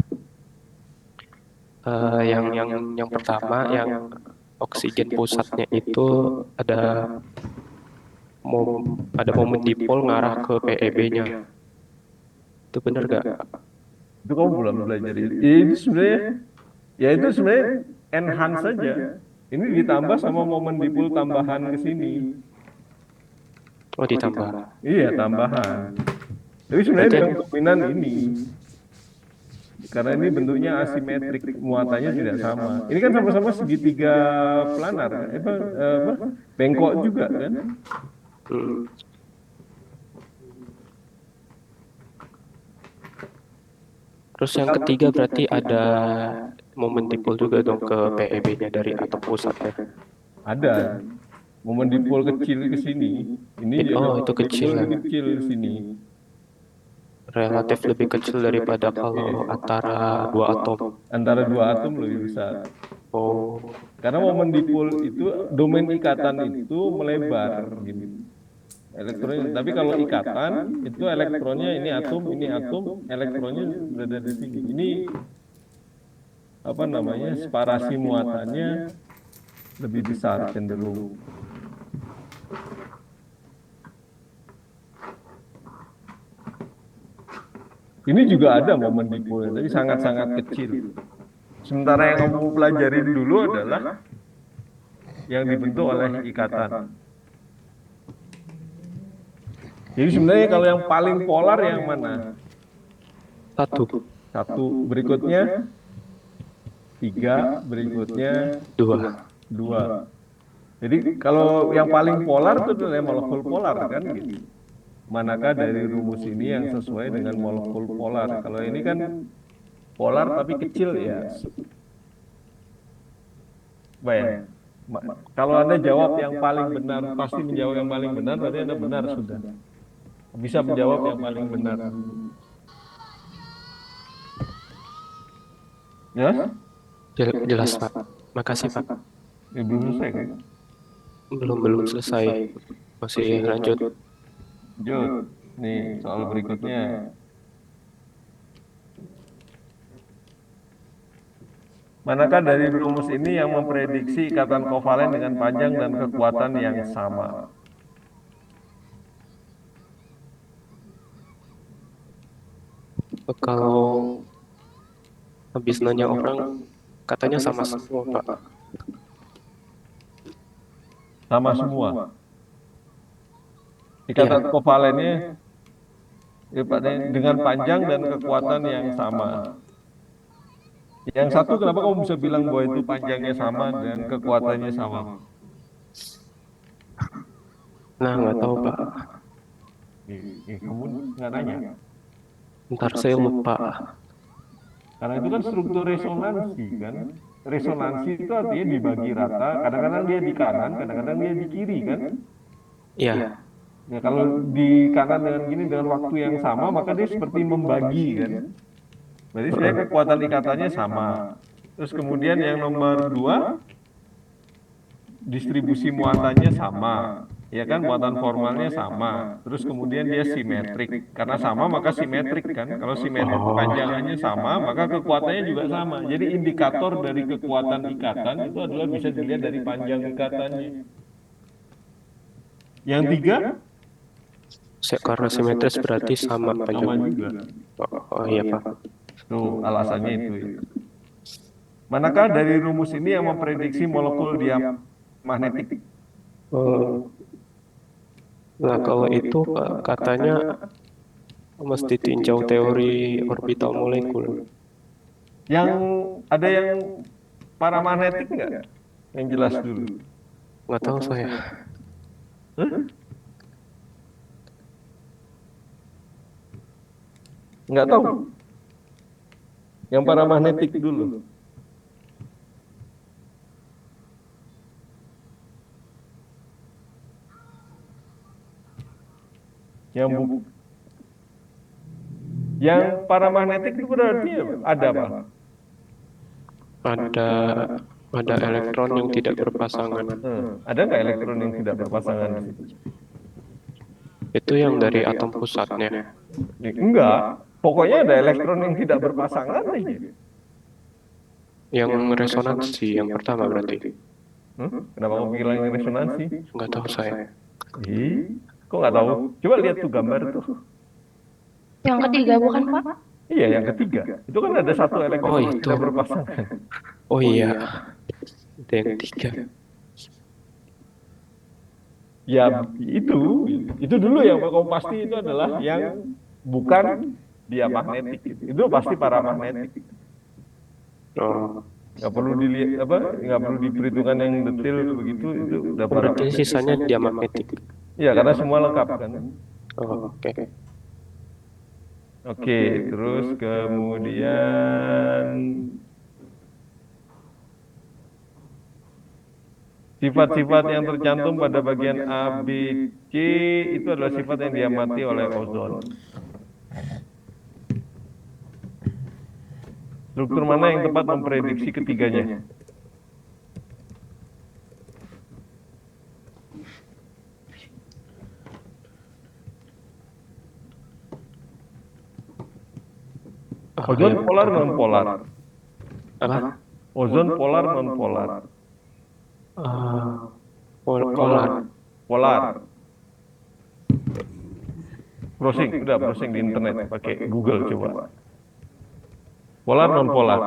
Yang pertama, yang oksigen pusatnya itu ada momen dipol ngarah ke PEB-nya. Itu benar gak? Itu kamu belum belajar. Itu sebenarnya enhance saja. Ini ditambah sama momen dipol tambahan ke sini. Oh, ditambah. Iya, tambahan. Tapi sebenarnya yang dominan ini. Karena ini bentuknya asimetrik, muatannya tidak sama. Ini kan sama-sama segitiga planar, bengkok juga kan? Terus yang ketiga berarti ada momen dipol juga dong ke PEB-nya dari atom pusatnya. Ada momen dipol kecil ke sini. Ini itu kecil. Kecil di sini. Relatif lebih kecil daripada kalau antara dua atom. Antara dua atom lebih besar. Oh. Karena momen dipol itu domain ikatan itu melebar gitu. Elektronnya, tapi kalau ikatan itu elektronnya ini atom, elektronnya berada di sini. Ini apa namanya? Separasi muatannya lebih besar cenderung. Ini juga ada momen dipol, tapi sangat-sangat kecil. Sementara yang kamu pelajarin dulu adalah yang dibentuk oleh ikatan. Jadi sebenarnya kalau yang paling polar yang mana? Satu, Satu, berikutnya tiga, berikutnya dua. dua. Jadi kalau yang paling polar itu adalah molekul polar kan gitu. Manakah dari rumus ini yang sesuai dengan molekul polar? Kalau ini kan polar tapi kecil ya. Bayang. Kalau Anda jawab yang paling benar, pasti menjawab yang paling benar, berarti Anda benar sudah. Bisa menjawab yang paling benar. Ya? Jelas, Pak. Makasih, Pak. Ya, belum selesai kan? Belum selesai. Masih lanjut. Lanjut. Nih, soal berikutnya. Manakah dari rumus ini yang memprediksi ikatan kovalen dengan panjang dan kekuatan yang sama? Kalau habis nanya orang, katanya sama semua, Pak. Sama semua. Iya, Ikatan kovalennya ya, Pak, dengan panjang dan kekuatan yang sama. Yang satu, kenapa kamu bisa bilang bahwa itu panjangnya sama dan kekuatannya sama? nah nggak tahu, Pak. Kamu nggak nanya. Ntar saya lupa. Karena itu kan struktur resonansi kan. Resonansi itu artinya dibagi rata. Kadang-kadang dia di kanan, kadang-kadang dia di kiri kan. Iya, Ya kalau di kanan dengan gini dengan waktu yang sama, maka dia seperti membagi kan. Berarti sebenarnya kekuatan ikatannya sama. Terus kemudian yang nomor dua, distribusi muatannya sama. Ya kan, muatan formalnya sama. Terus kemudian dia simetrik. Karena sama maka simetrik kan. Kalau simetrik oh, panjangannya sama, maka kekuatannya juga sama. Jadi indikator dari kekuatan ikatan itu adalah bisa dilihat dari panjang ikatannya. Yang tiga, karena simetris berarti sama sama panjang. juga. Oh iya, Pak. Tuh, alasannya itu. Manakah dari rumus ini yang memprediksi molekul diamagnetik? Oh, nah kalau itu Pak, katanya mesti tinjau teori orbital molekul. Yang ada yang paramagnetik nggak? Yang jelas dulu. Nggak tahu saya. Hah? Nggak tahu. Yang paramagnetik dulu. Yang bu yang paramagnetik itu berarti ada apa? Ada ada elektron yang tidak berpasangan. Ada nggak elektron yang tidak berpasangan di situ? Itu yang dari atom pusatnya. Enggak. Pokoknya ada elektron yang tidak berpasangan aja. Yang resonansi yang pertama berarti. Kenapa kamu bilang ini resonansi? Nggak tahu saya. Kok nggak tahu? Coba lihat tuh gambar tuh. Yang ketiga bukan Pak? Iya, yang ketiga. Itu kan ada satu elektron Oh, yang itu. tidak berpasangan. Oh iya, ada yang tiga. Ya, itu dulu yang kamu pasti itu adalah yang bukan diamagnetik. Itu pasti paramagnetik. Oh, Nggak perlu dilihat apa, nggak perlu diperhitungkan yang detail begitu. Itu udah berarti paramagnetik. sisanya diamagnetik. Iya, karena semua lengkap kan. Oh, oke. Oke, terus kemudian sifat-sifat yang tercantum pada bagian A, B, C itu adalah sifat yang diamati oleh ozon. Struktur mana yang tepat memprediksi ketiganya? Ozon polar non polar. Apa? Ozon polar non polar. Polar. Polar. Browsing, udah browsing di internet pakai Google coba. Polar non polar.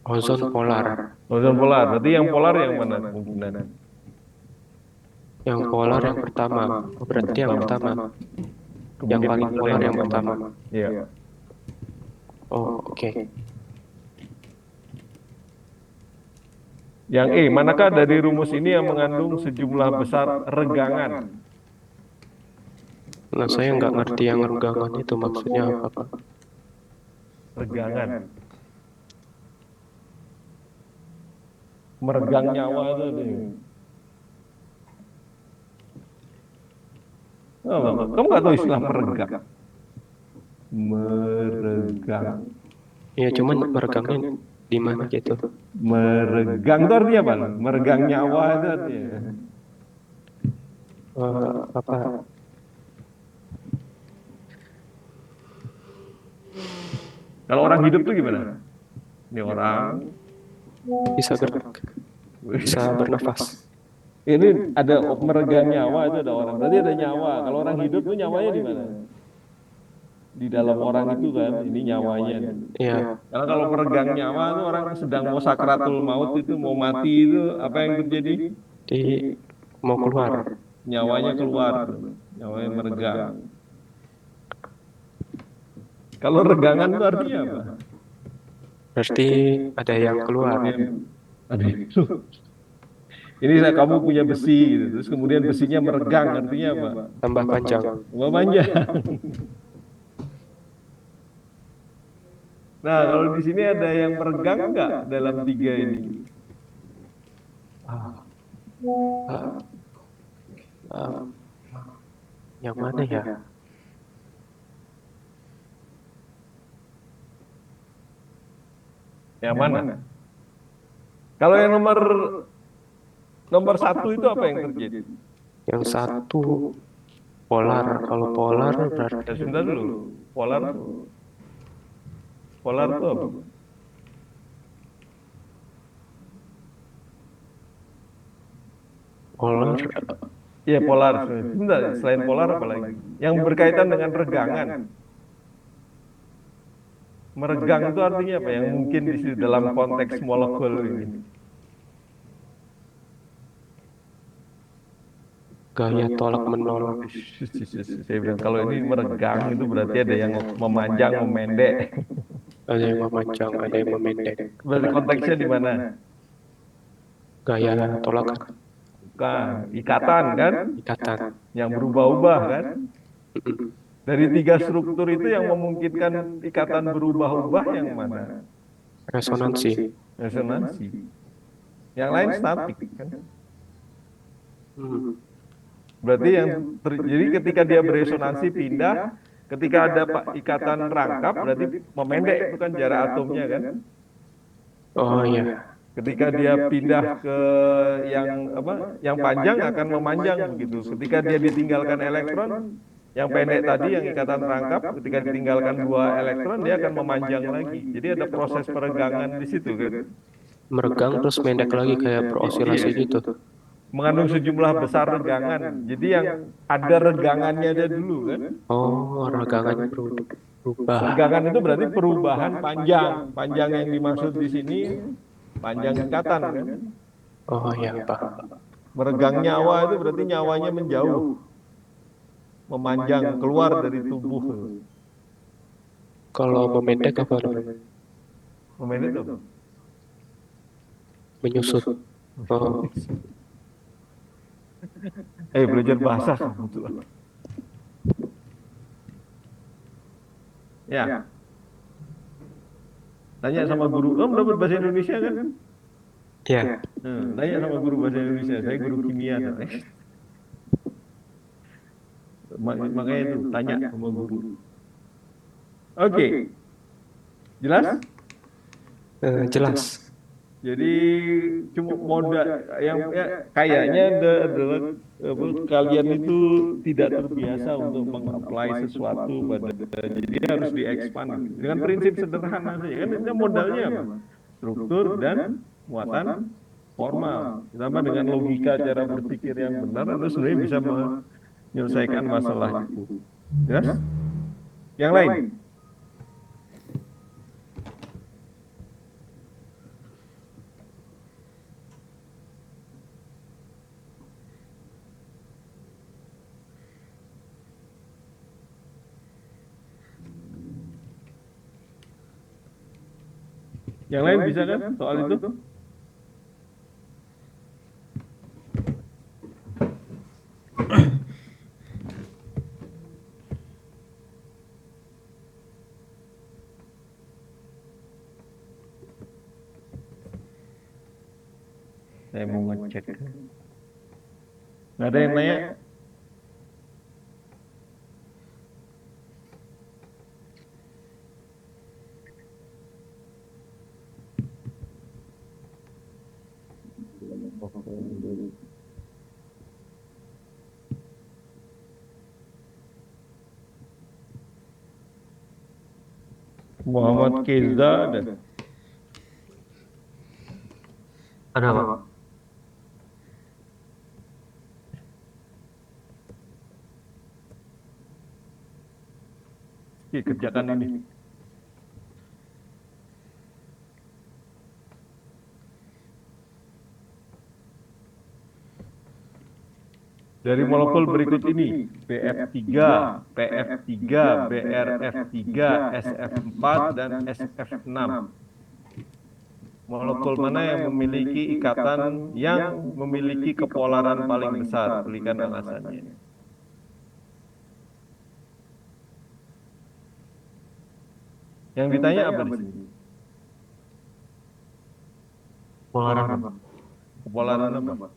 Ozon polar. Ozon polar. Berarti yang polar yang mana kemungkinan? Yang polar yang pertama. Oh, berarti yang pertama. Yang paling polar yang pertama. Iya. Oh, oke. Yang E, manakah dari rumus ini yang mengandung sejumlah besar regangan? Nah, saya nggak ngerti yang regangan itu maksudnya apa, Pak. Regangan. Meregang nyawa itu nih. Oh, kamu nggak tahu istilah meregang? Meregang. Ya, cuman meregangnya di mana gitu. Meregang itu artinya apa? Meregang nyawa itu artinya. Apa? Kalau orang hidup tuh gimana? Ini orang Bisa gerak, bisa bernafas. ini ada meregang nyawa itu ada orang. Berarti ada nyawa. Kalau orang hidup tuh nyawanya di mana? Di dalam orang itu kan, ini nyawanya. Iya, Karena kalau meregang nyawa itu orang sedang mau sakratul maut itu mau mati itu apa yang terjadi? di mau keluar. Nyawanya keluar, nyawanya meregang. Kalau regangan itu artinya apa? Berarti ada yang keluar. Ada itu. Ini kamu punya besi gitu, terus kemudian besinya meregang artinya apa? Tambah panjang. Tambah panjang. Nah, kalau di sini ada yang meregang nggak dalam tiga ini? Ah, ah, yang mana ya? Yang mana? Kalau yang nomor satu itu apa yang terjadi? Yang satu polar. Kalau polar berarti Sebentar dulu. Polar itu apa? polar. Iya polar. Sebentar, selain polar apa lagi? Yang berkaitan dengan regangan. Meregang itu artinya apa? Yang mungkin di situ dalam konteks molekul ini. Gaya tolak menolak. Saya bilang kalau ini meregang itu berarti ada yang memanjang, memendek. Ada yang memanjang, ada yang memendek. Berarti konteksnya di mana? Gaya tolakan. Bukan, ikatan kan? Ikatan. Yang berubah-ubah kan? Dari tiga struktur itu yang memungkinkan ikatan berubah-ubah yang mana? Resonansi. Resonansi. Yang lain statik kan? Berarti yang terjadi ketika dia beresonansi pindah, ketika ada ikatan rangkap berarti memendek itu kan jarak atomnya kan? Oh iya. Ketika dia pindah ke yang apa? Yang panjang akan memanjang begitu. Ketika dia ditinggalkan elektron, yang pendek tadi yang ikatan rangkap, ketika ditinggalkan dua elektron dia akan memanjang lagi. Jadi ada proses peregangan di situ kan? Meregang terus pendek lagi kayak berosilasi gitu. Mengandung sejumlah besar regangan. Jadi yang ada regangannya ada dulu kan? Oh, regangannya berubah. Regangan itu berarti perubahan panjang. Panjang yang dimaksud di sini panjang ikatan kan? Oh iya, Pak. Meregang nyawa itu berarti nyawanya menjauh. Memanjang keluar dari tubuh. Kalau memendek apa namanya? Memendek itu. Menyusut. Oh, Belajar bahasa kamu tuh. Ya. Tanya sama guru, kamu dapat bahasa Indonesia kan? iya. Tanya sama guru bahasa Indonesia, saya guru kimia. Makanya itu tanya sama guru. Oke. Jelas? Jelas. Jadi cuma modal yang kayaknya adalah kalian itu tidak terbiasa untuk mengapply sesuatu pada jadi harus diekspand dengan prinsip sederhana saja kan itu modalnya apa? Struktur dan muatan formal ditambah dengan logika cara berpikir yang benar itu sebenarnya bisa menyelesaikan masalah itu. Jelas? Yang lain? Yang lain bisa kan soal itu? Saya mau ngecek. Nggak ada yang nanya? Muhammad Keza ada. Ada Pak. Oke, kerjakan ini. Dari molekul berikut ini, BF3, PF3, BRF3, SF4, dan SF6. Molekul mana yang memiliki ikatan yang memiliki kepolaran paling besar? Berikan alasannya. Yang ditanya apa di sini? Polaran Pak. Kepolaran apa?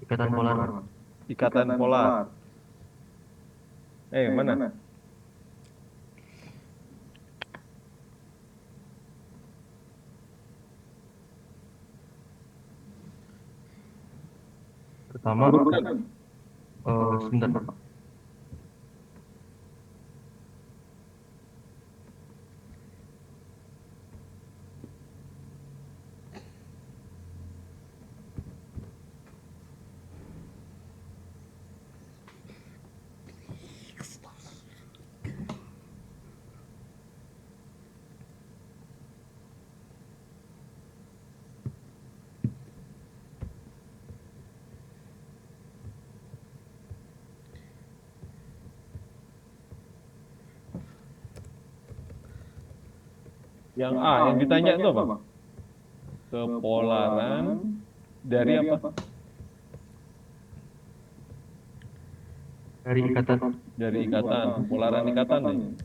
Ikatan polar Pak. Ikatan polar. Mana? Pertama, Bukan. sebentar Pak. Yang A, yang ditanya itu apa? Kepolaran dari apa? Dari ikatan. Dari ikatan, kepolaran ikatan nih.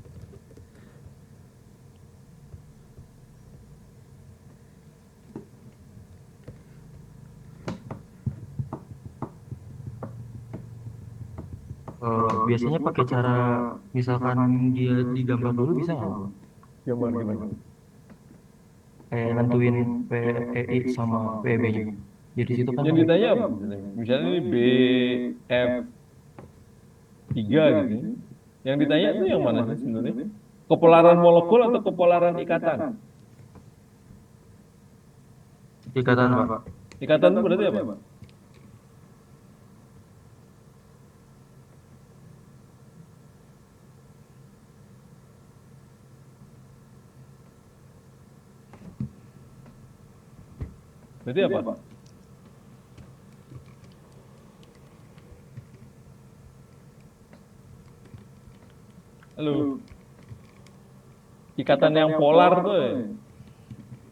Biasanya pakai cara misalkan dia digambar dulu bisa nggak Pak? Gimana? Kayak nentuin PEI sama PEB-nya. Jadi situ kan Yang ditanya apa? Misalnya ini BF3 gitu. Yang ditanya itu yang mana sih sebenarnya? Kepolaran molekul atau kepolaran ikatan? ikatan Pak. Ikatan itu berarti apa? Berarti apa? Halo. Ikatan yang polar tuh ya.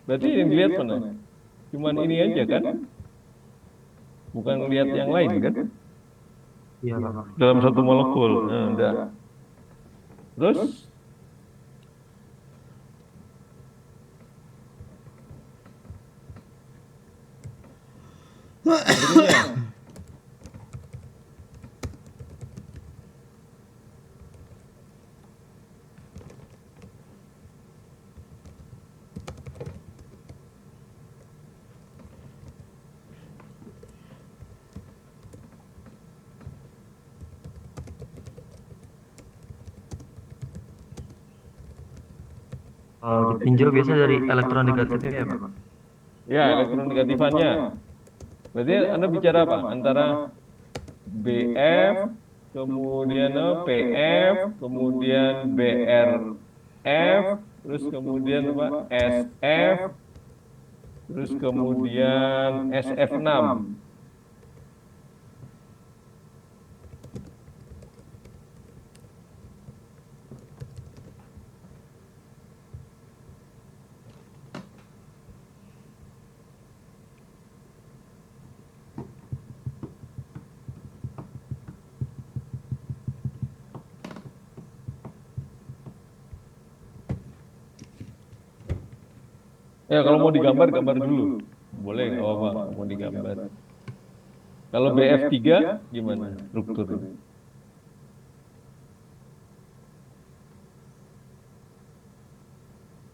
Berarti yang dilihat mana? Cuman ini aja kan? Bukan lihat yang lain kan? Iya Pak. Dalam satu molekul. Nah, udah. Terus berikutnya. Ditinjau biasa dari elektron negatifnya ya Pak. Ya, elektron negatifannya. Berarti Anda bicara apa? Antara BF, kemudian PF, kemudian BRF, terus kemudian apa? SF, terus kemudian SF6. Ya kalau mau digambar, gambar dulu. Boleh, nggak apa-apa, mau digambar. Kalau BF3 gimana strukturnya?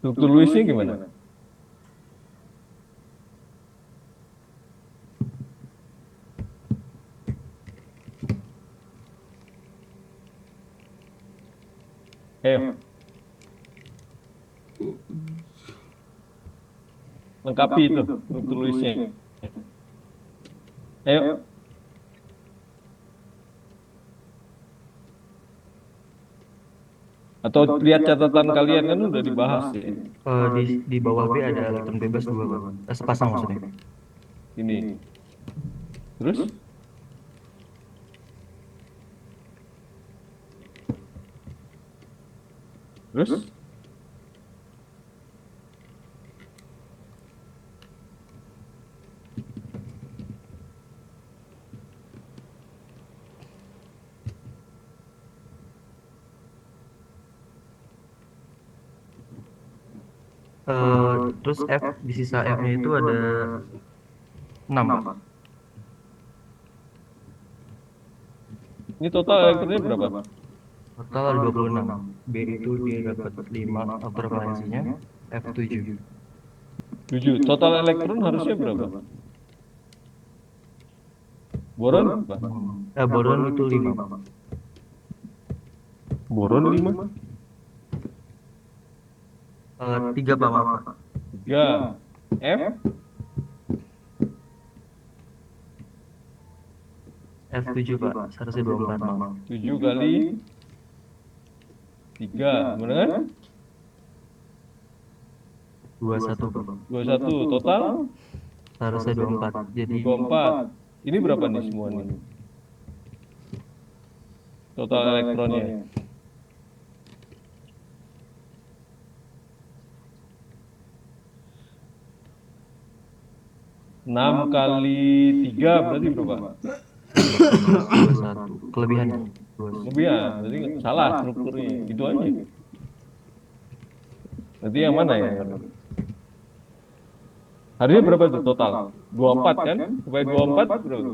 Struktur Lewis-nya gimana? Ayo, lengkapi itu struktur Lewis-nya. Ayo, atau lihat catatan kalian kan udah dibahas ya. Di bawah B ada elektron bebas 2 Pak. Sepasang maksudnya. Ini. Terus? Terus? Terus F di sisa F-nya itu ada 6 Pak. Ini total elektronnya berapa? Total ada 26. B itu dia dapat 5 prevalensinya, F 7. 7. Total elektron harusnya berapa? Boron? Pak? Boron itu 5 Pak. Boron 5? 3 bawah Pak. 3. F? F 7 Pak, seharusnya 24 Pak. 7 kali 3, benar kan? 21 Pak. 21. Total? Seharusnya 24. Jadi 24. Ini berapa nih semua nih? Total elektronnya. 6 kali 3 berarti berapa? 21. Kelebihan. Lebih ya, berarti salah strukturnya. Itu aja. Berarti yang mana ya? Harusnya berapa itu total? 24 kan? Supaya 24 berapa?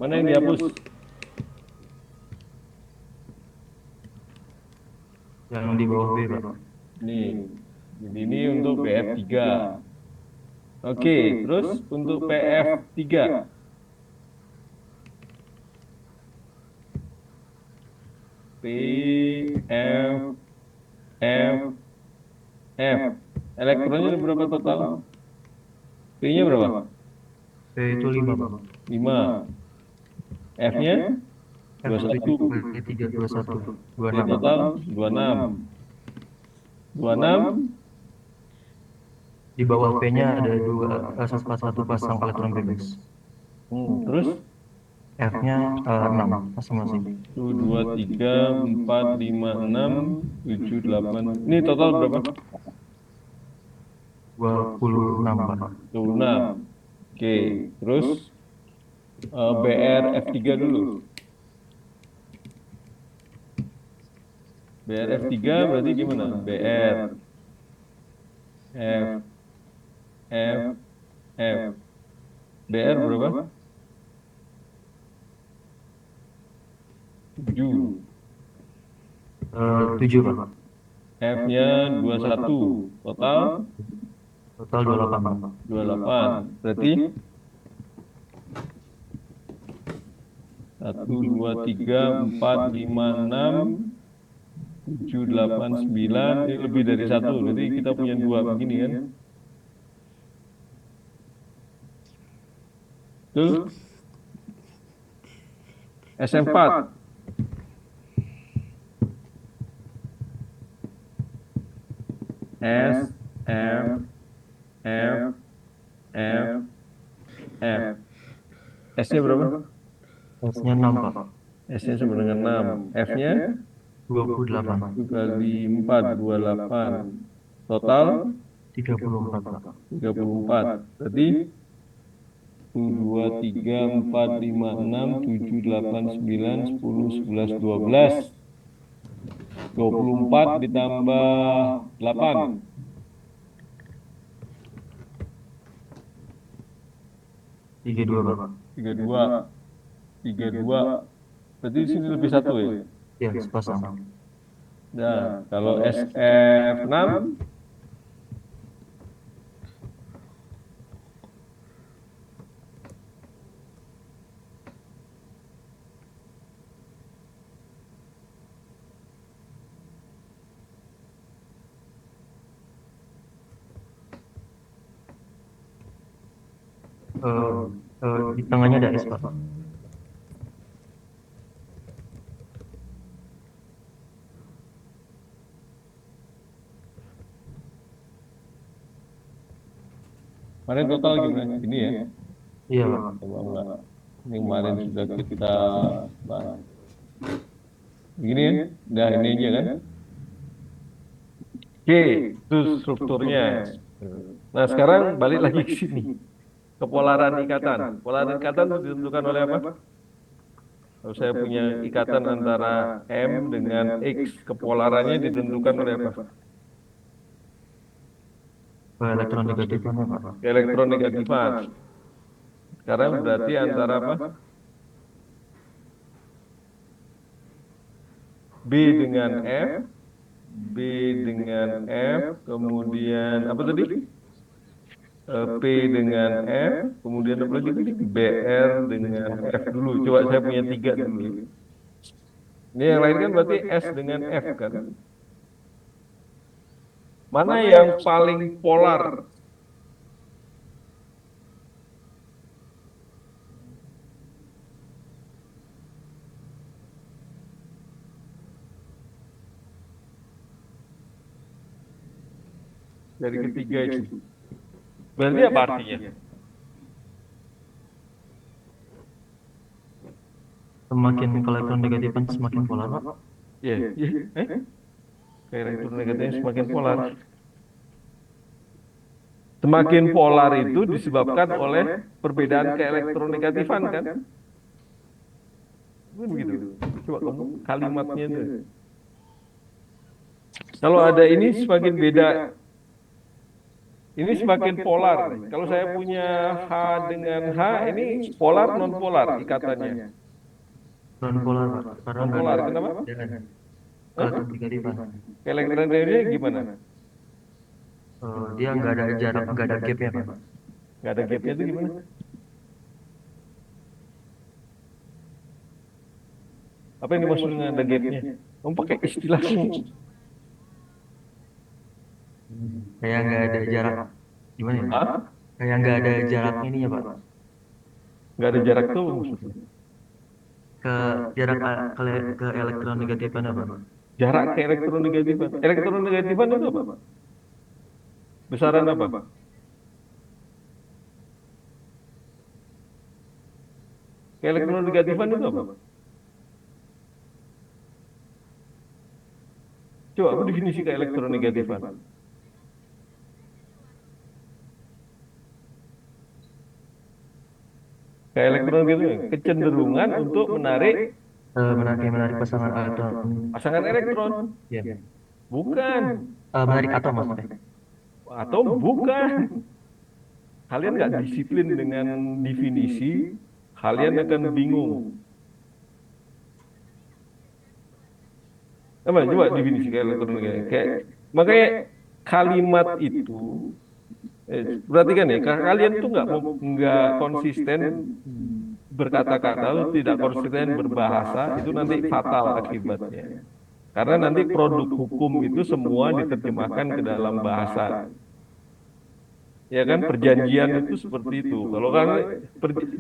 Mana yang dihapus? Yang di bawah B Pak. Nih. Jadi ini untuk PF3. Oke, terus untuk PF3. P, F, F, F. Elektronnya berapa total? P-nya berapa? P itu 5 Pak. 5. F-nya? F 21. 3 21. Jadi 26 total 26. 26. Di bawah P-nya ada 1 pasang elektron bebas. Terus? F-nya 6 masing-masing. 1, 2, 3, 4, 5, 6, 7, 8. Ini total berapa? 26 Pak. 26. Oke, terus BR F3 dulu. BR F3 berarti gimana? BR F F F BR berapa? 7. 7 Pak. F-nya 21. Total Total 28 Pak. 28. Berarti 1, 2, 3, 4, 5, 6, 7, 8, 9. Ini lebih dari 1. Berarti kita punya 2 begini kan? Betul? SM4. S, F, F, F, F. S-nya berapa? S-nya 6 Pak. S-nya sama dengan 6. F-nya 28. 1 kali 4, 28. Total 34 Pak. 34. Berarti 1, 2, 3, 4, 5, 6, 7, 8, 9, 10, 11, 12. 24 ditambah 8. 32 Pak. 32. 32. Berarti di sini lebih satu ya. Ya, sepasang. Nah, kalau SF6 Di tengahnya ada S Pak. kemarin total gimana? Ini ya. Iya Pak. Coba enggak. Ini kemarin sudah kita bahas. Begini ya. Udah ini aja kan. Oke, itu strukturnya. Nah, sekarang balik lagi ke sini. Kepolaran ikatan. Polaran ikatan itu ditentukan oleh apa? Kalau saya punya ikatan antara M dengan X, kepolarannya ditentukan oleh apa? Elektronegatifan ya Pak. Elektronegatifan. Sekarang berarti antara apa? B dengan F, B dengan F, kemudian apa tadi? P dengan F, kemudian apa lagi tadi? BR dengan F dulu. Coba saya punya 3 dulu. Ini yang lain kan berarti S dengan F kan? Mana yang paling polar? Dari ketiga itu. Berarti apa artinya? Semakin ke elektronegatifan semakin polar Pak. Iya, iya. Elektronegatifnya semakin polar. Semakin polar itu disebabkan oleh perbedaan keelektronegatifan kan? Begitu. Coba kamu kalimatnya itu. Kalau ada ini semakin beda. Ini semakin polar. Kalau saya punya H dengan H, ini polar non polar ikatannya. Non polar Pak. Karena Non nggak polar, ada kenapa? elektronegatifan. Keelektronegatifnya gimana? Dia nggak ada jarak, nggak ada gapnya Pak. Nggak ada gapnya itu gimana? Apa yang dimaksud dengan ada gapnya? Kamu pakai istilahnya. Kayak nggak ada jarak. Gimana ya? Hah? Kayak nggak ada jarak ini ya Pak. Nggak ada jarak tuh maksudnya. Ke jarak ke elektronegatifan apa Pak? Jarak ke elektronegatifan. Elektronegatifan itu apa? Besaran apa? Ke elektronegatifan itu apa? Coba aku definisi ke elektronegatifan. Ke elektronegatifan kecenderungan untuk menarik Menarik pasangan elektron. pasangan elektron. Ya. Bukan. Menarik atom maksudnya. Atau bukan. Kalian nggak disiplin dengan definisi, kalian akan bingung. Coba definisi ke elektronegatifan. Makanya kalimat itu perhatikan ya, kalian tuh nggak konsisten berkata-kata, tidak konsisten berbahasa, itu nanti fatal akibatnya. Karena nanti produk hukum itu semua diterjemahkan ke dalam bahasa. Ya kan, perjanjian itu seperti itu. Kalau kan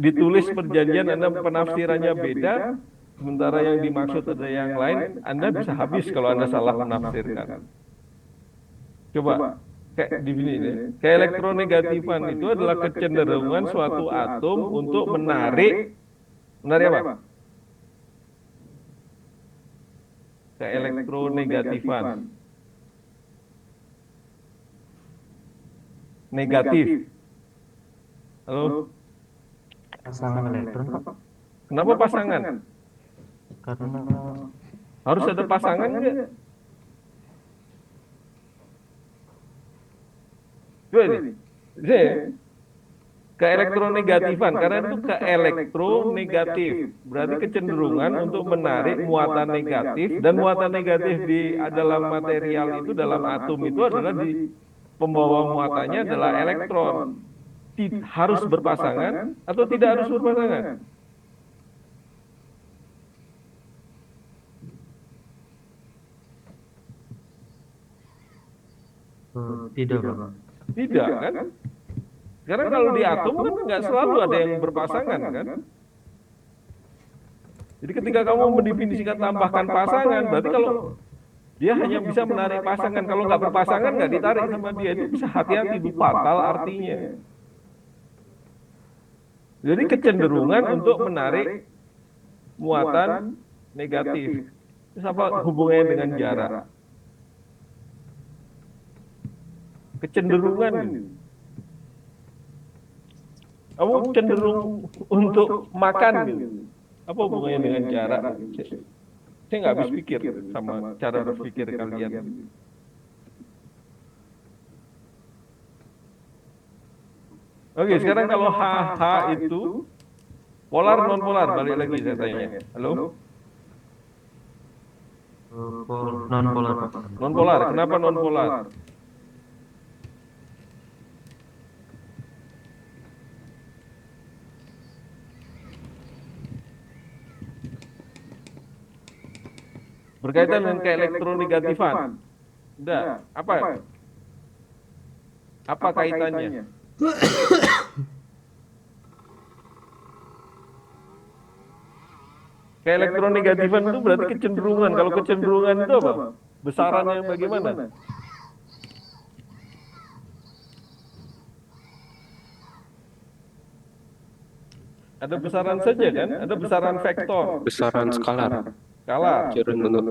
ditulis perjanjian, Anda penafsirannya beda, sementara yang dimaksud ada yang lain, Anda bisa habis kalau Anda salah menafsirkan. Coba. Kayak elektronegatifan itu adalah kecenderungan suatu atom untuk menarik apa? Ke elektronegatifan. Negatif. Halo? Pasangan elektron Pak. Kenapa pasangan? Karena Harus ada pasangan nggak? Coba ini. Ini keelektronegatifan, karena itu keelektronegatif. Berarti kecenderungan untuk menarik muatan negatif, dan muatan negatif di dalam material itu, dalam atom itu adalah di pembawa muatannya adalah elektron. Harus berpasangan atau tidak harus berpasangan? Tidak, Pak. Tidak kan? Karena kalau di atom kan nggak selalu ada yang berpasangan kan? Jadi ketika kamu mendefinisikan tambahkan pasangan, berarti kalau dia hanya bisa menarik pasangan, kalau nggak berpasangan nggak ditarik sama dia, itu bisa hati-hati, itu fatal artinya. Jadi kecenderungan untuk menarik muatan negatif. Terus apa hubungannya dengan jarak? Kecenderungan. Kamu cenderung untuk makan gitu. Apa hubungannya dengan jarak? Saya nggak habis pikir sama cara berpikir kalian. Oke, sekarang kalau HH itu polar non polar, balik lagi saya tanya. Halo? Non polar, Pak. Non polar, kenapa non polar? Berkaitan dengan keelektronegatifan. Udah, apa? Apa kaitannya? Keelektronegatifan itu berarti kecenderungan. Kalau kecenderungan itu apa? Besarannya bagaimana? Ada besaran saja kan? Ada besaran vektor. Besaran skalar. Skalar.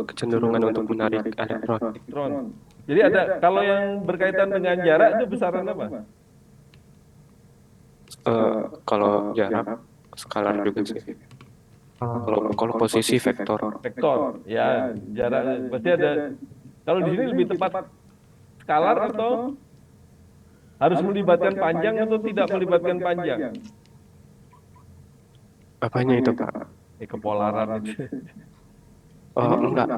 Kecenderungan untuk menarik elektron. Elektron. Jadi ada, kalau yang berkaitan dengan jarak itu besaran apa? Kalau jarak skalar juga sih. Kalau posisi vektor. Vektor. Ya, jarak pasti ada. Kalau di sini lebih tepat skalar atau harus melibatkan panjang atau tidak melibatkan panjang? Apanya itu, Pak? Kepolaran itu. Enggak.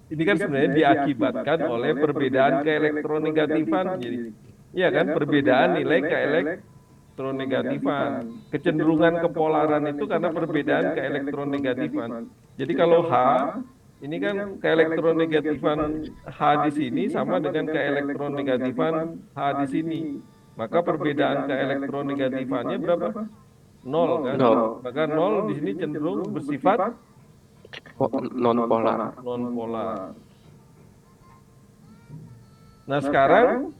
Ini kan sebenarnya diakibatkan oleh perbedaan keelektronegatifan. Jadi, iya kan, perbedaan nilai keelektronegatifan. Kecenderungan kepolaran itu karena perbedaan keelektronegatifan. Jadi kalau H, ini kan keelektronegatifan H di sini sama dengan keelektronegatifan H di sini. Maka perbedaan keelektronegatifannya berapa? 0 kan? Maka 0 di sini cenderung bersifat Non polar. non polar. Nah sekarang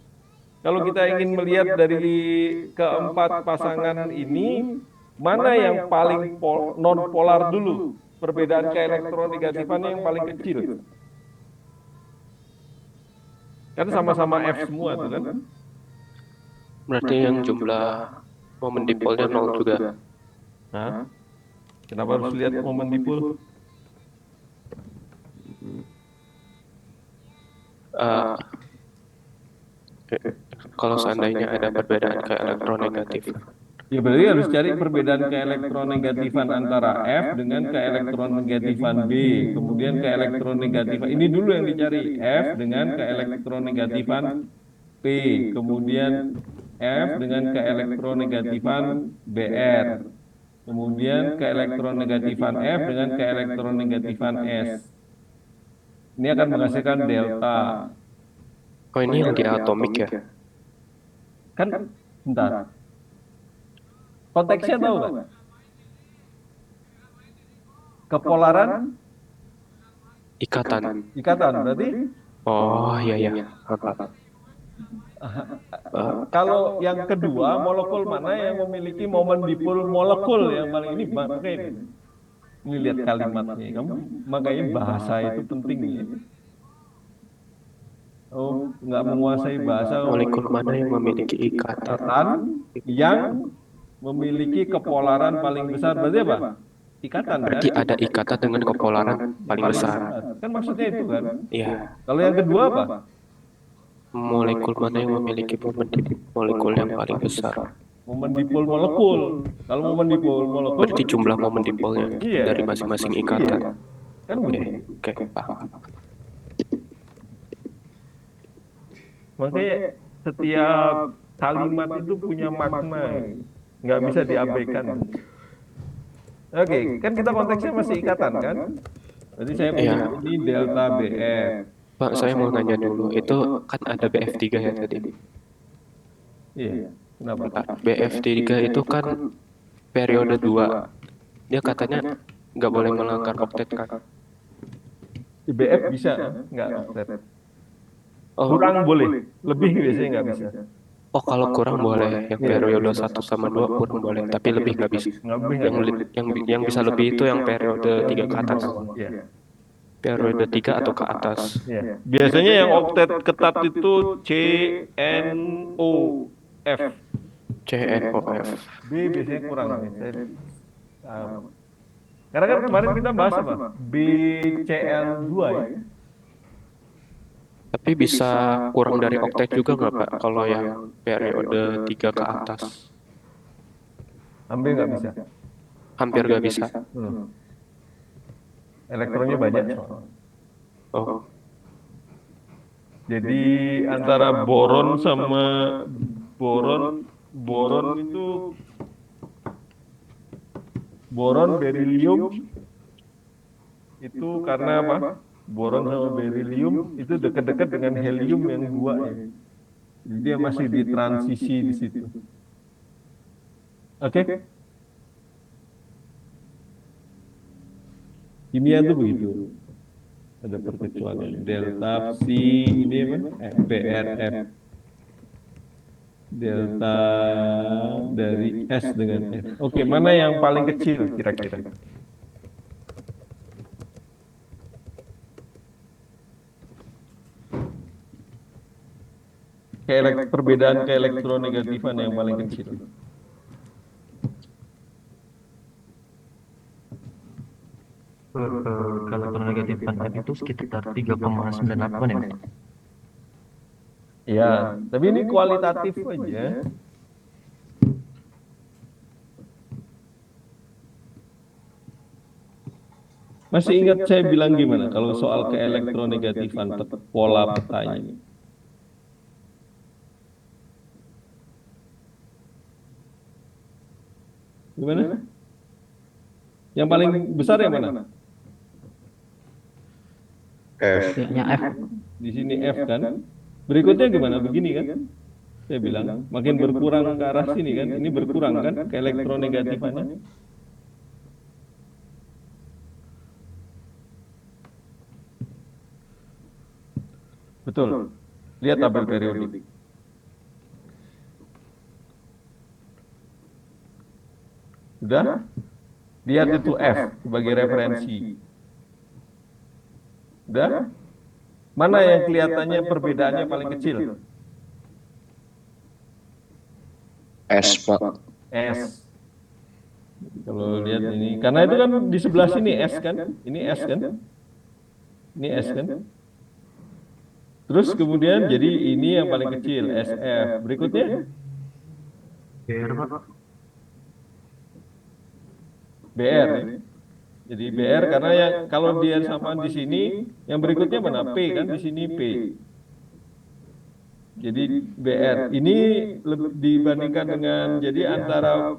kalau kita ingin melihat dari keempat pasangan ini, mana yang paling non polar dulu? Perbedaan keelektronegatifannya yang paling kecil. Kan sama-sama F semua tuh kan? Berarti yang jumlah momen dipolnya 0 juga. Nah, kenapa harus lihat momen dipol? Kalau seandainya ada perbedaan keelektronegatif. Ya berarti harus cari perbedaan keelektronegatifan antara F dengan keelektronegatifan B. Kemudian keelektronegatifan, ini dulu yang dicari, F dengan keelektronegatifan P. Kemudian F dengan keelektronegatifan BR. Kemudian keelektronegatifan F dengan keelektronegatifan S. Ini akan menghasilkan delta. Oh, ini yang di atomik ya? Kan, bentar. Konteksnya tahu nggak? Kepolaran, Ikatan. ikatan. Berarti Oh, iya. kalau yang kedua, molekul mana yang memiliki momen dipol molekul yang paling ini? Makanya ini lihat kalimatnya. Kamu makanya bahasa itu penting ya. Oh, nggak menguasai bahasa. Molekul mana yang memiliki ikatan? Ikatan yang memiliki kepolaran paling besar, berarti apa? Ikatan kan? Berarti ada ikatan dengan kepolaran paling besar. Kan maksudnya itu kan? Iya. Kalau yang kedua apa? molekul mana yang memiliki momen molekul yang paling besar? Momen dipol molekul. Kalau momen dipol molekul Berarti jumlah momen dipolnya Iya. dari masing-masing ikatan. kan Oke, begitu. oke, paham. Makanya setiap kalimat itu punya makna, nggak bisa diabaikan. Oke, kan kita konteksnya masih ikatan kan? Jadi saya punya Iya. ini delta BF. Pak, saya mau nanya dulu. Itu kan ada BF3 ya tadi. Iya, kenapa? Bentar, BF3 itu kan periode 2. Dia katanya nggak boleh melanggar oktet kan? Di BF bisa, nggak oktet. Oh, Kurang boleh, lebih biasanya nggak bisa. oh kalau kurang boleh. Yang periode 1 sama 2 kurang boleh, tapi lebih nggak bisa. Nggak lebih Yang nggak li- yang bisa lebih itu yang periode 3 ke atas. Iya. Periode 3 atau ke atas. Iya. Biasanya yang oktet ketat itu CNOF. CNOF. B biasanya kurang. Karena kan kemarin kita bahas apa? BCL2 ya. Tapi bisa kurang dari oktet juga nggak Pak? Kalau yang periode 3 ke atas. Hampir nggak bisa. Hampir nggak bisa. Elektronnya banyak soalnya. Oh, Jadi antara boron sama boron itu boron berilium itu karena apa? Boron sama berilium itu dekat-dekat dengan helium yang 2 ya. Jadi dia masih di transisi di situ. Oke? Kimia itu begitu. Ada perkecualian. Delta Psi ini apa? BRF. Delta dari S dengan F. Oke, mana yang paling kecil kira-kira? Perbedaan keelektronegatifan yang paling kecil. Kalau negatifan F itu sekitar 3,98 ya, Pak? Ya, tapi ini kualitatif aja. Masih ingat saya bilang gimana kalau soal keelektronegatifan pola petanya ini? Gimana? Yang paling besar yang mana? F. Kayaknya F. Di sini F kan? Berikutnya gimana? Begini kan? Saya bilang makin berkurang ke arah sini kan? Ini berkurang kan keelektronegatifannya? Betul. Lihat tabel periodik. Sudah? Lihat itu F sebagai referensi. Sudah? Mana yang kelihatannya perbedaannya paling kecil? S, Pak. S. Kalau lihat ini, karena itu kan di sebelah sini S kan? Ini S kan? Ini S kan? Terus kemudian jadi ini yang paling kecil, SF. Berikutnya BR, Pak. BR. Ya. Jadi BR karena yang kalau dia sama di sini, yang berikutnya mana? P kan di sini P. Jadi BR ini dibandingkan dengan jadi antara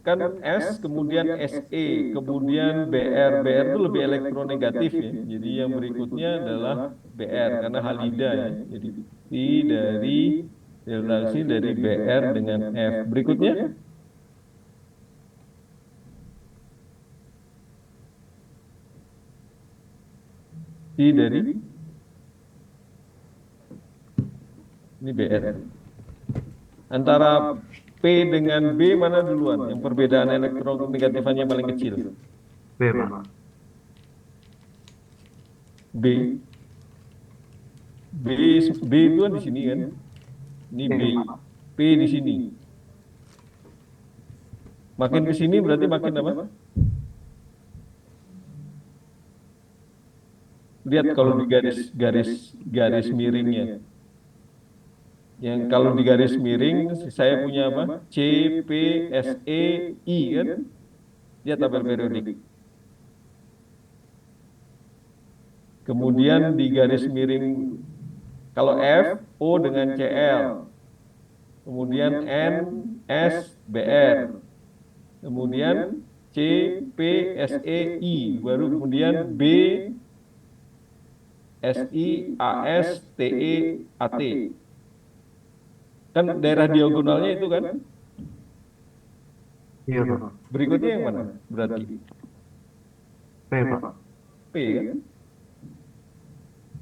kan S kemudian SE kemudian BR itu lebih elektronegatif ya. Jadi yang berikutnya adalah BR karena halida ya. Jadi P dari delta C dari BR dengan F. Berikutnya C dari ini BR. Antara P dengan B mana duluan? Yang perbedaan elektronegatifannya paling kecil. B, Pak. B. B itu kan di sini kan? Ini B. P di sini. Makin ke sini berarti makin apa? Lihat kalau di garis miringnya. Yang kalau di garis miring, saya punya apa? C, P, S, E, I kan? Dia tabel periodik. Kemudian di garis miring, kalau F, O dengan CL. Kemudian N, S, BR. Kemudian C, P, S, E, I. Baru kemudian B, S, I, A, S, T, E, A, T. Kan daerah diagonalnya itu kan? Iya Pak. Berikutnya yang mana? Berarti P Pak. P kan?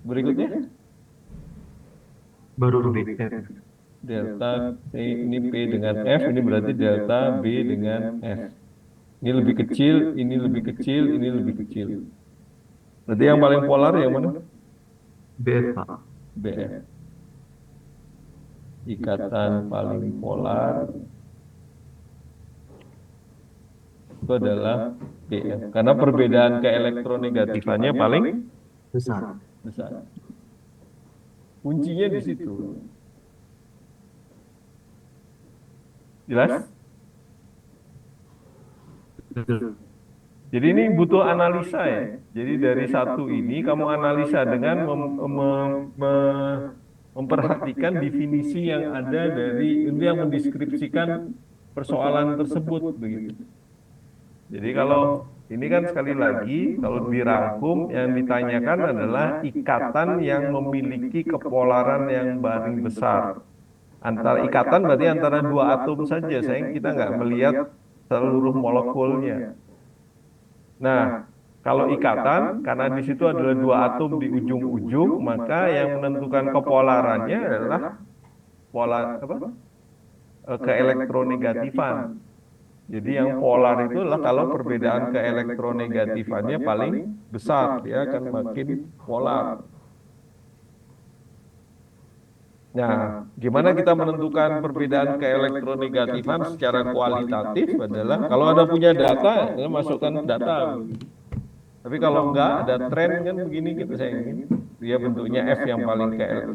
Berikutnya Baru B. F. delta T, ini P dengan F, ini berarti delta B dengan F. Ini lebih kecil, ini lebih kecil, ini lebih kecil. Berarti yang paling polar yang mana? BF Pak. BF. Ikatan paling polar itu adalah BF. Karena perbedaan keelektronegatifannya paling Besar. besar. Kuncinya di situ. Jelas? Jadi ini butuh analisa ya. Jadi dari satu ini kamu analisa dengan memperhatikan definisi yang ada dari ini yang mendeskripsikan persoalan tersebut begitu. Jadi kalau ini kan sekali lagi kalau dirangkum yang ditanyakan adalah ikatan yang memiliki kepolaran yang paling besar. Antara ikatan berarti antara dua atom saja, sayang kita nggak melihat seluruh molekulnya. Nah, kalau ikatan, karena di situ adalah dua atom di ujung-ujung, maka yang menentukan kepolarannya adalah pola apa? Keelektronegatifan. Jadi yang polar itu adalah kalau perbedaan keelektronegatifannya paling besar, dia akan makin polar. Nah, gimana kita menentukan perbedaan keelektronegatifan secara kualitatif adalah kalau ada punya data, ya masukkan data. Tapi kalau enggak ada tren kan begini kita saya ingin dia bentuknya F yang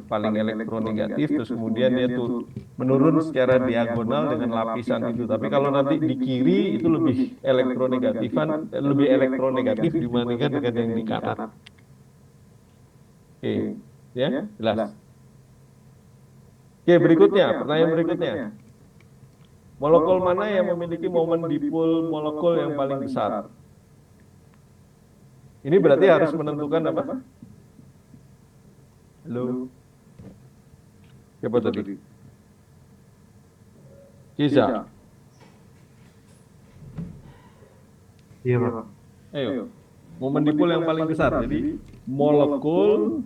paling elektronegatif, terus kemudian dia tuh menurun secara diagonal dengan lapisan itu. Tapi kalau nanti di kiri itu lebih elektronegatifan, lebih elektronegatif dibandingkan dengan yang di kanan. Oke, ya jelas. Oke, berikutnya, pertanyaan berikutnya. Molekul mana yang memiliki momen dipol molekul yang paling besar? Ini berarti harus menentukan apa? Halo? Siapa tadi? Kiza. Iya Pak. Ayo. Momen dipol yang paling besar. Jadi, molekul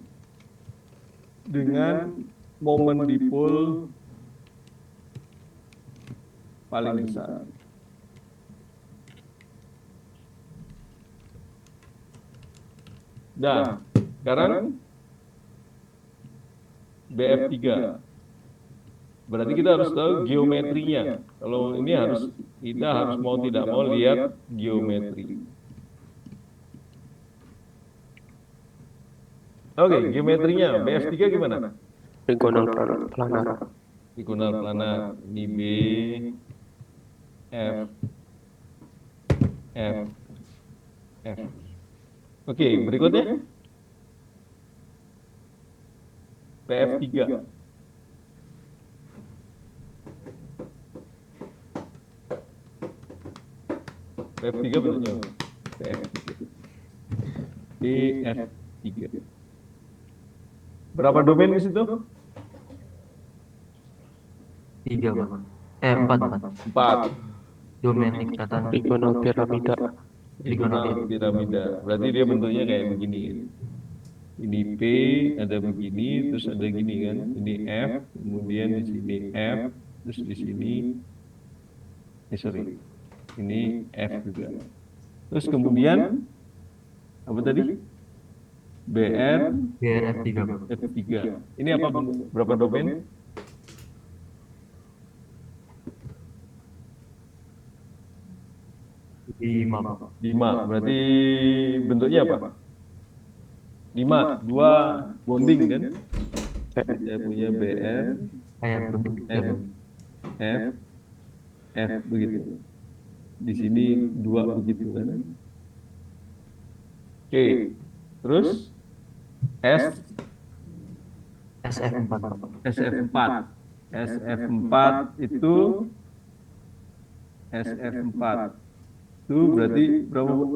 dengan momen dipol paling besar. Nah, sekarang BF3. Berarti kita harus tahu geometrinya. Kalau ini kita harus mau tidak mau lihat geometri. Oke, geometrinya BF3 gimana? Trigonal planar. Trigonal planar. Ini B, F, F, F. Oke, berikutnya PF3. PF3 bentuknya PF3. PF3. Berapa domain di situ? 3 Pak. 4 Pak. 4. Domain ikatan Trigonal piramida. Trigonal piramida. Berarti dia bentuknya kayak begini. Ini P, ada begini, terus ada gini kan. Ini F, kemudian di sini F, terus di sini, sorry, ini F juga. Terus kemudian apa tadi? BR, BRF3 Pak. F3. Ini apa? Berapa domain? 5 Pak. 5. Berarti bentuknya apa? 5, 2 bonding kan? Saya punya BR, kayak bentuk F, F, F begitu. Di sini 2 begitu kan. Oke. Terus S, SF4 Pak. SF4. SF4 itu SF4. Itu berarti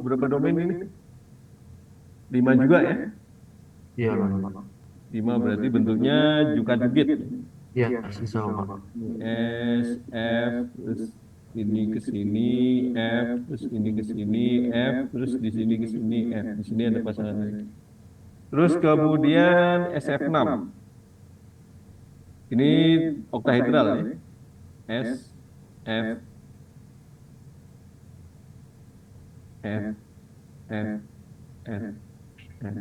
berapa domain ini? 5 juga ya? Iya Pak. 5 berarti bentuknya juga-jugit. Iya sisa Pak. S, F, terus ini ke sini, F, terus ini ke sini, F, terus di sini ke sini, F. Di sini ada pasangan lagi. Terus kemudian SF6. Ini oktahedral ya. S, F, F, F, F, F.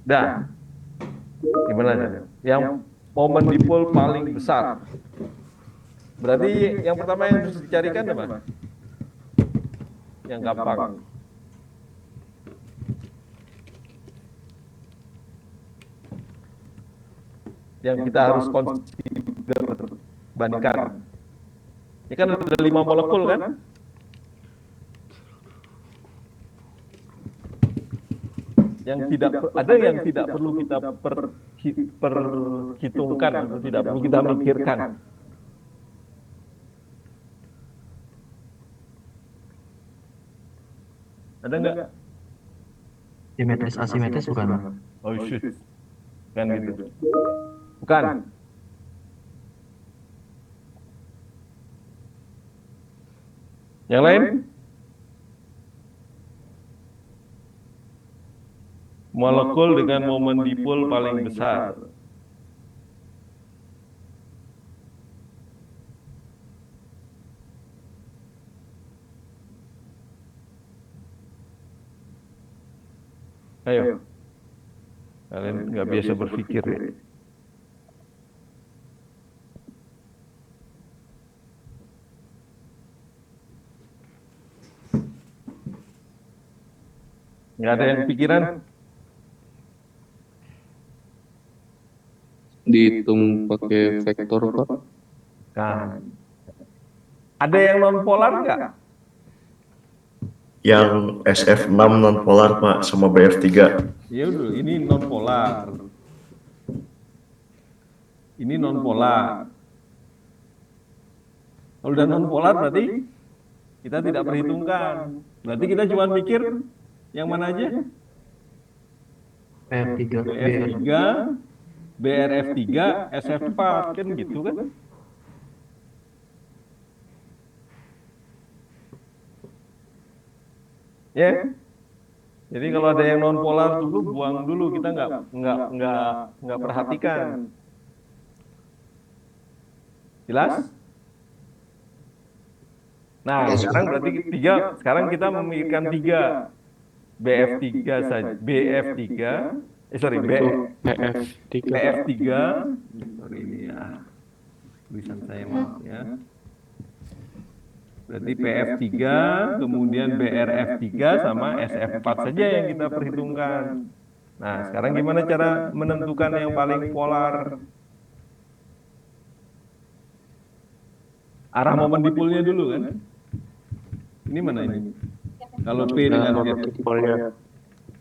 Dah. Gimana aja? Yang momen dipol paling besar. Berarti yang pertama yang harus dicarikan apa? Yang gampang. Yang kita harus consider, bandingkan. Ini kan ada 5 molekul kan? Yang tidak ada yang tidak perlu kita perhitungkan atau tidak perlu kita mikirkan. Ada nggak? Simetris asimetris bukan Pak? Oh shit, kan gitu. Bukan. Yang lain? Molekul dengan momen dipol paling besar. Ayo. Kalian nggak biasa berpikir ya. Nggak ada yang pikiran? Dihitung pakai vektor Pak. Kan. Ada yang non polar nggak? Yang SF6 non polar Pak sama BF3. Ya udah, ini non polar. Ini non polar. Kalau udah non polar berarti kita tidak perhitungkan. Berarti kita cuma mikir yang mana aja? PF3 BF3, BRF3, SF4 kan gitu kan? Ya. Jadi kalau ada yang non polar dulu buang dulu, kita nggak perhatikan. Jelas? Nah, sekarang berarti sekarang kita memikirkan 3. BF3 saja, BF3, sorry, PF3 PF3, sorry ini ya, tulisan saya maaf ya. Berarti PF3, kemudian BRF3 sama SF4 saja yang kita perhitungkan. Nah, sekarang gimana cara menentukan yang paling polar? Arah momen dipolnya dulu kan? Ini mana ini? Kalau P dengan dipolnya.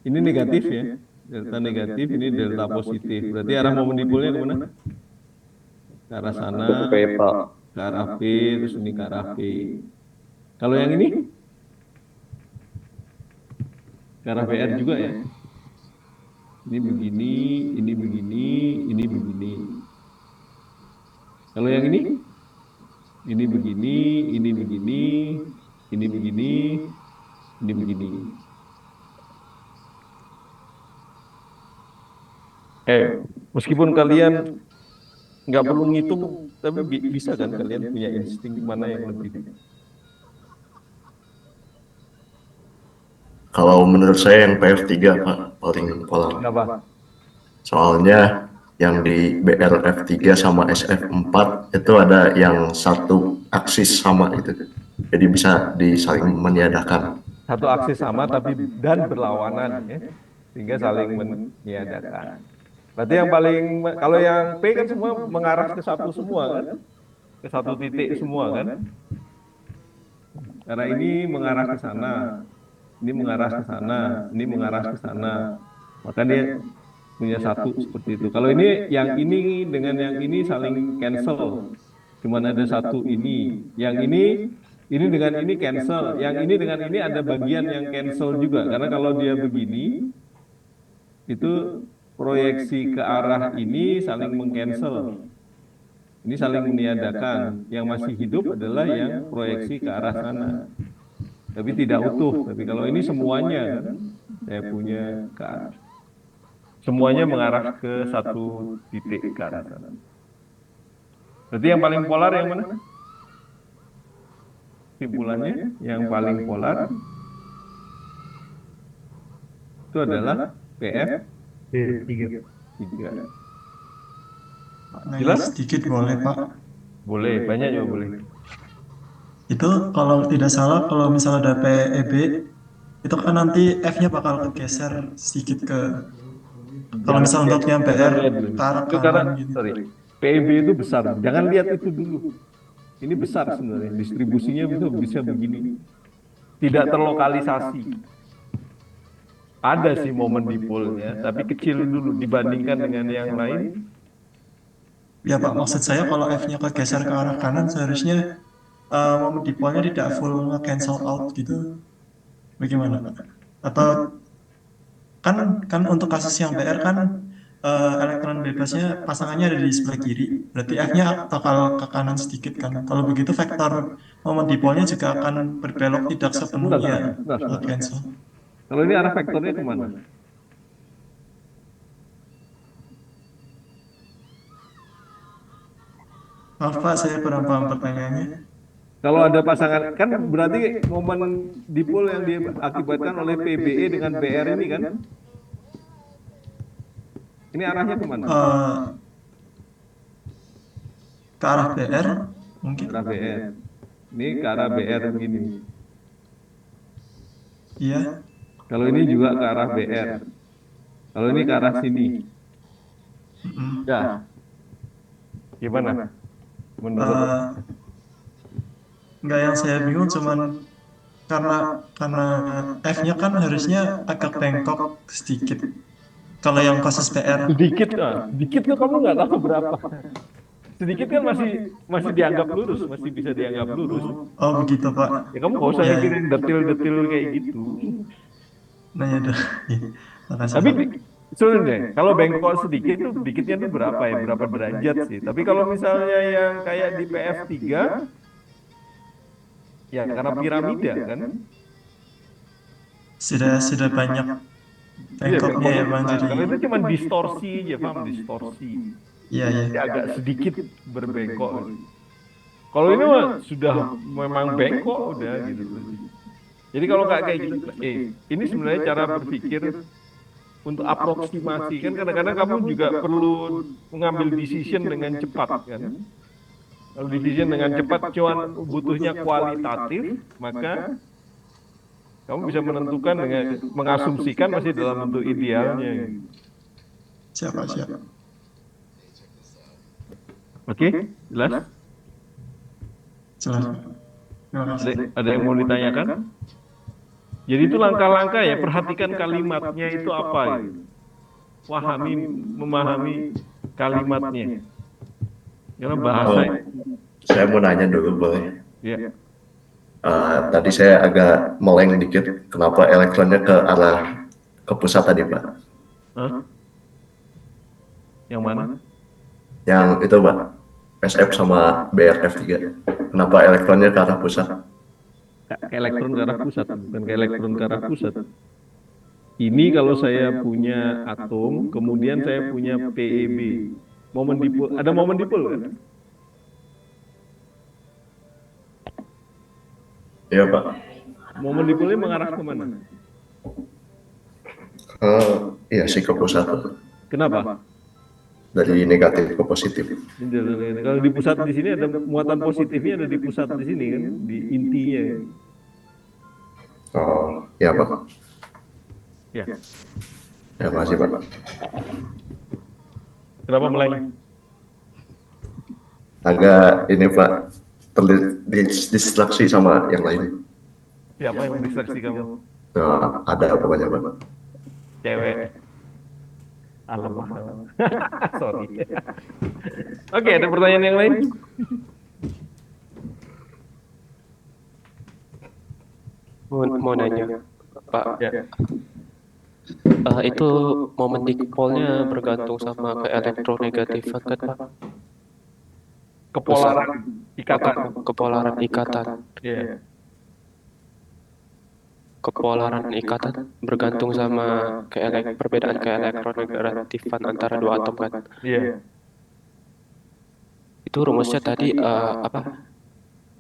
ini negatif ya, delta negatif, ini delta positif. Berarti arah momen dipolnya kemana? Ke arah sana, P Pak. ke arah P, terus ini ke arah P. Kalau yang ini? Ke arah PR juga ya. Ini begini, ini begini, ini begini. Kalau yang ini? Ini begini, ini begini, ini begini, ini begini. Meskipun kalian nggak perlu ngitung, tapi bisa kan kalian punya insting mana yang lebih. Kalau menurut saya yang PF3 Pak paling polar. Kenapa? Soalnya yang di BRF3 sama SF4 itu ada yang satu aksis sama gitu. Jadi bisa disaling meniadakan. Satu aksis sama tapi dan berlawanan ya, sehingga saling meniadakan. Berarti yang paling, kalau yang P kan semua mengarah ke satu semua kan? Ke satu titik semua kan? Karena ini mengarah ke sana, ini mengarah ke sana, ini mengarah ke sana. Maka dia punya satu seperti itu. Kalau ini yang ini dengan yang ini saling cancel. Cuman ada satu ini. Yang ini dengan ini cancel. Yang ini dengan ini ada bagian yang cancel juga. Karena kalau dia begini, itu proyeksi ke arah ini saling mengcancel. Ini saling meniadakan. Yang masih hidup adalah yang proyeksi ke arah sana. Tapi tidak utuh. Tapi kalau ini semuanya kan, saya punya ke arah. Semuanya mengarah ke satu titik ke arah sana. Berarti yang paling polar yang mana? Simpulannya yang paling polar itu adalah PF B3. 3. Nanya Jelas? sedikit boleh Pak. Boleh, banyak juga boleh. Itu kalau tidak salah kalau misalnya ada PEB itu kan nanti F-nya bakal kegeser sedikit ke kalau misalnya untuk yang PR lihat dulu. ke arah Itu karena, kanan gitu. sorry, PEB itu besar. Jangan lihat itu dulu. Ini besar sebenarnya. Distribusinya bisa begini. Tidak terlokalisasi. Ada sih momen dipolnya, tapi kecil dulu dibandingkan dengan yang lain. Ya Pak, maksud saya kalau F-nya kegeser ke arah kanan seharusnya momen dipolnya tidak full cancel out gitu. Bagaimana Pak? Atau kan untuk kasus yang PR kan elektron bebasnya pasangannya ada di sebelah kiri. Berarti F-nya bakal ke kanan sedikit kan. Kalau begitu vektor momen dipolnya juga akan berbelok tidak sepenuhnya Bentar. cancel. Kalau ini arah vektornya kemana? Maaf Pak, saya kurang paham pertanyaannya. Kalau ada pasangan, kan berarti momen dipol yang diakibatkan oleh PBE dengan BR ini kan? Ini arahnya kemana? Ke arah PR mungkin. Arah BR. Ini ke arah BR begini. Iya. Kalau ini juga ke arah BR. Kalau ini ke arah sini. Mm-mm. Ya. Gimana? Menurut Enggak, yang saya bingung cuman karena F-nya kan harusnya agak bengkok sedikit. Kalau yang kasus PR, sedikit tuh kamu nggak tahu berapa. Sedikit kan masih dianggap lurus, masih bisa dianggap lurus. oh begitu Pak. Ya kamu nggak usah Ya, mikirin detil-detil kayak gitu. nah ya udah. Iya. Makasih Tapi Pak. sebenarnya kalau bengkok sedikit tuh dikitnya tuh berapa ya? Berapa derajat sih? Tapi kalau misalnya yang kayak di PF3 ya karena piramida kan. Sudah banyak bengkoknya ya Bang, jadi Karena itu cuma distorsi aja, paham? Distorsi. iya Jadi iya. agak sedikit berbengkok. Kalau ini mah sudah memang bengkok udah gitu. Jadi kalau nggak kayak gitu, ini sebenarnya cara berpikir untuk aproksimasi kan kadang-kadang kamu juga perlu mengambil decision dengan cepat kan. Kalau decision dengan cepat cuman butuhnya kualitatif, maka kamu bisa menentukan dengan mengasumsikan masih dalam bentuk idealnya. Siapa? Oke, jelas? Jelas. Terima kasih. Ada yang mau ditanyakan? Jadi itu langkah-langkah ya, perhatikan kalimatnya itu apa gitu. Memahami kalimatnya. Karena bahasa Saya mau nanya dulu boleh? ya. Tadi saya agak meleng dikit, kenapa elektronnya ke arah ke pusat tadi Pak? Hah? Yang mana? Yang itu Pak, SF sama BRF3. Kenapa elektronnya ke arah pusat? Ke elektron ke arah pusat, bukan ke elektron ke arah pusat. Ini kalau saya punya atom, kemudian saya punya PEB. Momen dipol, ada momen dipol kan? Iya Pak. Momen dipolnya mengarah kemana? Iya sih ke pusat Pak. Kenapa? Dari negatif ke positif. Kalau di pusat di sini ada muatan positifnya, ada di pusat di sini kan, di intinya. Oh, iya Pak. Ya. Ya, makasih Pak. Kenapa meleng? Agak ini Pak, distraksi sama yang lain. Siapa yang mendistraksi kamu? Nah, ada pokoknya Pak. Cewek. Alamak. Sorry. Oke, ada pertanyaan yang lain? Mau nanya, Pak, Ya. itu momen dipolnya bergantung sama ke elektronegatifan kan, Pak? Kepolaran ikatan. Kepolaran ikatan. Iya. Kepolaran ikatan bergantung sama perbedaan keelektronegatifan antara dua atom kan. Iya. Itu rumusnya tadi apa?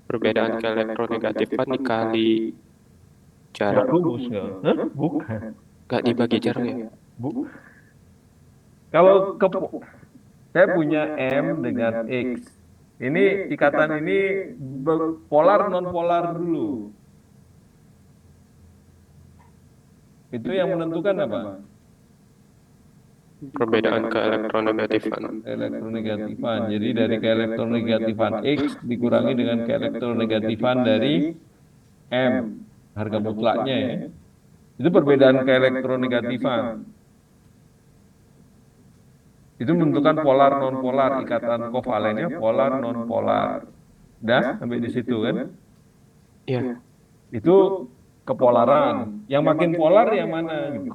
Perbedaan keelektronegatifan dikali jarak. Rumus nggak? Hah? Bukan. Nggak dibagi jarak ya? Bu. Kalau saya punya M dengan X. Ini ikatan ini polar non polar dulu. Itu yang menentukan apa? Perbedaan keelektronegatifan. Elektronegatifan. Jadi dari keelektronegatifan X dikurangi dengan keelektronegatifan dari M, harga mutlaknya ya. Itu perbedaan keelektronegatifan. Itu menentukan polar non polar, ikatan kovalennya polar non polar. Dah sampai di situ kan? Iya. Itu kepolaran. Yang makin polar yang mana? Gitu.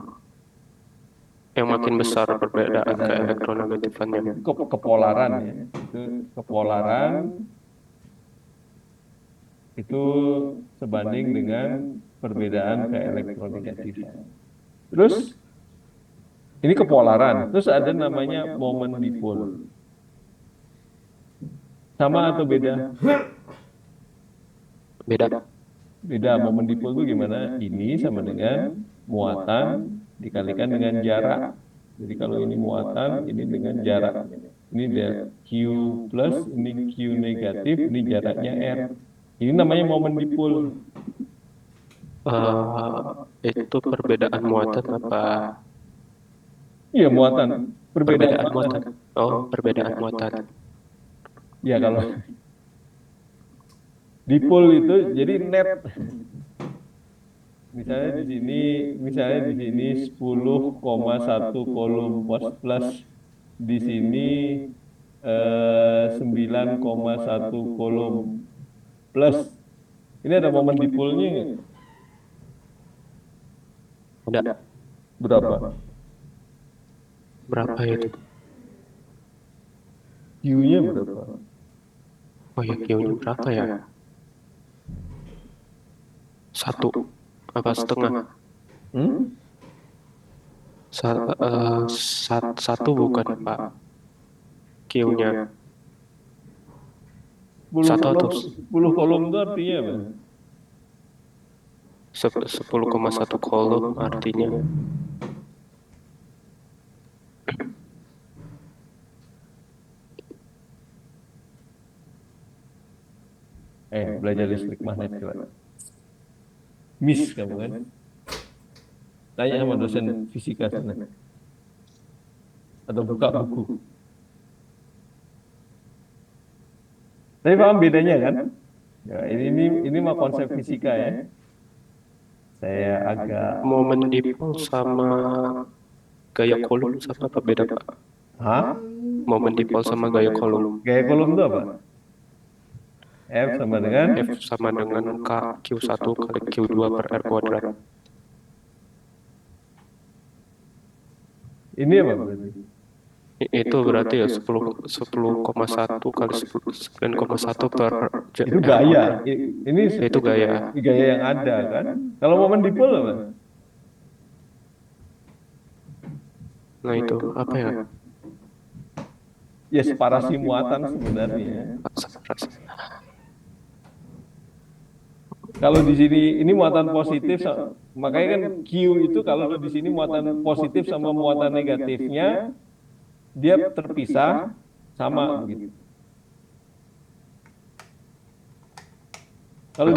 Yang makin besar perbedaan keelektronegatifan Kepolaran ya. Itu kepolaran itu sebanding dengan perbedaan keelektronegatifan. Terus ini kepolaran. Terus ada namanya momen dipol. Sama atau beda? Beda. Beda. Momen dipol itu gimana? Ini sama dengan muatan dikalikan dengan jarak. Jadi kalau ini muatan, ini dengan jarak. Ini dia Q plus, ini Q negatif, ini jaraknya R. Ini namanya momen dipol. Itu perbedaan muatan apa? Iya, muatan. Perbedaan muatan. Oh, perbedaan muatan. Ya kalau dipol itu jadi net. Misalnya di sini 10,1 kolom plus di sini 9,1 kolom plus. Ini ada momen dipolnya nggak? Ada. Berapa? Berapa itu? Q-nya berapa? Oh ya, Q-nya berapa ya? 1 apa setengah? Satu bukan Pak. Q-nya 10 kolom itu artinya apa? 10,1 kolom artinya Belajar listrik magnet coba. Miss kamu kan? Tanya sama dosen fisika sana. Atau buka buku. Tapi paham bedanya kan? Ya, ini mah konsep fisika ya. Saya agak momen dipol sama gaya kolom sama apa beda Pak? Hah? Momen dipol sama gaya kolom. Gaya kolom itu apa? F sama dengan F sama dengan Q1 kali Q2 per R kuadrat. ini apa berarti? Itu berarti ya 10,1 kali 9,1 per Itu gaya. Ini Itu gaya. gaya yang ada kan? Kalau momen dipol apa? Nah itu apa ya? Ya separasi muatan sebenarnya. Kalau di sini ini muatan positif, makanya kan Q itu kalau di sini muatan positif sama muatan negatifnya dia terpisah sama begitu. Kalau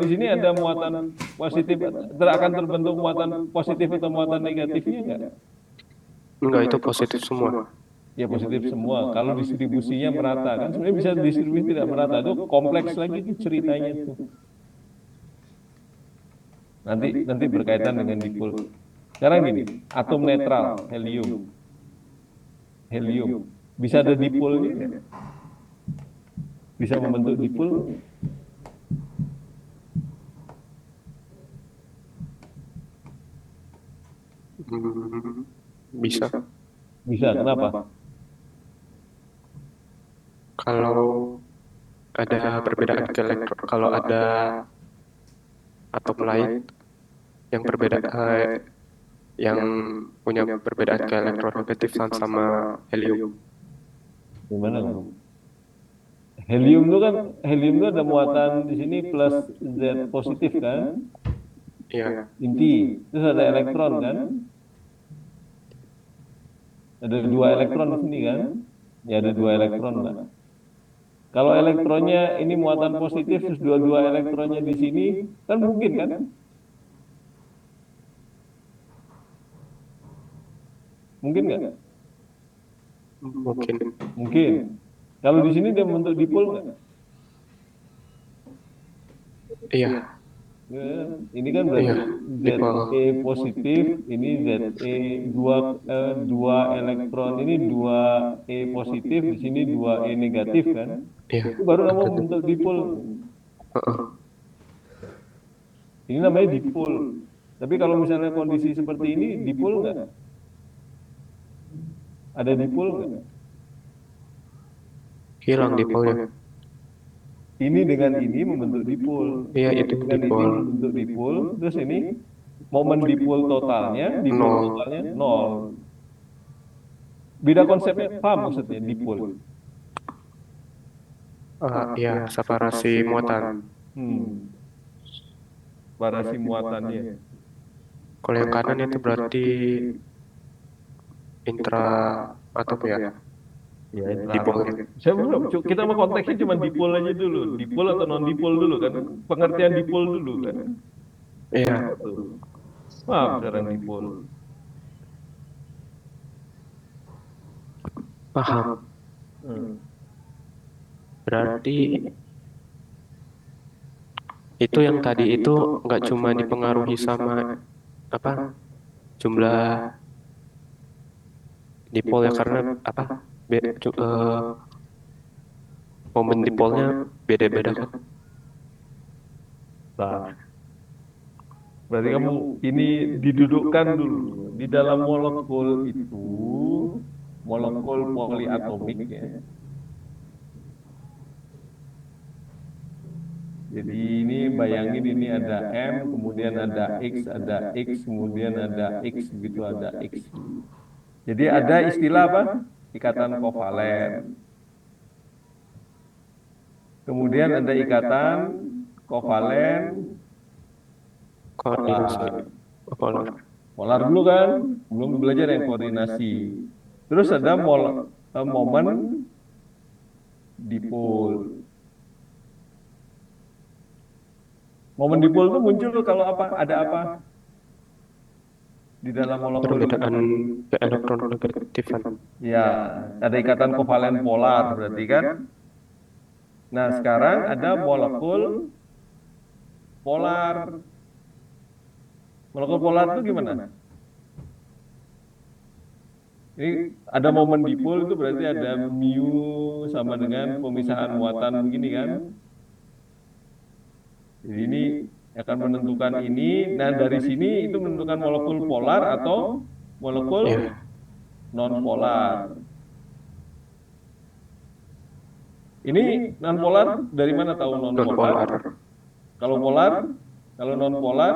di sini ada muatan positif, akan terbentuk muatan positif atau muatan negatifnya enggak? Enggak, itu positif semua. Ya positif semua. Kalau distribusinya merata kan sebenarnya bisa distribusi tidak merata. Itu kompleks lagi tuh ceritanya tuh. Nanti berkaitan dengan dipol. Sekarang gini, atom netral helium. Helium bisa ada dipolnya nggak? Bisa membentuk dipol? Bisa. Bisa. Kenapa? Kalau ada perbedaan ke elektron, kalau ada atom lain yang berbeda, yang punya perbedaan ke elektronegativan sama helium. Gimana? Bro? Helium itu ada muatan di sini plus Z positif kan? Iya, Inti. Terus ada elektron kan? Ada 2 elektron di sini kan? Ya ada 2 elektron lah. Kalau elektronnya ini muatan positif terus dua elektronnya di sini kan mungkin kan? Mungkin nggak? mungkin. Mungkin. Kalau di sini dia membentuk dipol nggak? Iya, Ya, ini kan berarti iya, dipol. Ze positif, ini Ze dua elektron ini 2 E positif, di sini 2 E negatif kan? Iya, Itu baru kamu betul. membentuk dipol. Heeh. Ini namanya dipol. Tapi kalau misalnya kondisi seperti ini, dipol nggak? Ada dipol nggak? Hilang dipolnya. Ini dengan ini membentuk dipol. Iya, itu Dengan ini dipol membentuk dipol. Terus ini momen dipol totalnya, dipol nol. totalnya 0. Beda konsepnya, paham maksudnya dipol? Iya, separasi muatan. Variasi muatannya. Kalau yang kanan itu berarti intra atom ya, Ya, dipolnya. saya belum. Kita mau konteksnya cuma dipol aja dulu. Dipol atau non dipol dulu kan? Pengertian dipol dulu kan? Iya, Paham sekarang dipol. paham. Berarti itu yang tadi itu nggak cuma dipengaruhi sama apa jumlah dipol ya, karena apa momen dipolnya beda-beda kan. Nah, berarti kamu ini didudukkan dulu di dalam molekul itu, molekul poliatomik ya. Jadi ini bayangin ini ada M, kemudian ada X, kemudian ada X begitu ada X. Jadi ada istilah apa? Ikatan kovalen. Kemudian ada ikatan kovalen Koordinasi polar. polar dulu kan, belum belajar yang koordinasi. Terus ada momen dipol. Momen dipol itu muncul kalau apa? Ada apa? Di dalam molekul itu. Perbedaan ke elektronegatifan. Ya, ada ikatan kovalen polar berarti kan? Nah, sekarang ada molekul polar. Molekul polar itu gimana? Ini ada momen dipol itu berarti ada mu sama dengan pemisahan muatan begini kan? Jadi ini akan menentukan ini. Nah, dari sini itu menentukan molekul polar atau molekul Iya, non polar. Ini non polar dari mana tahu non non polar? polar. Kalau polar, kalau non polar,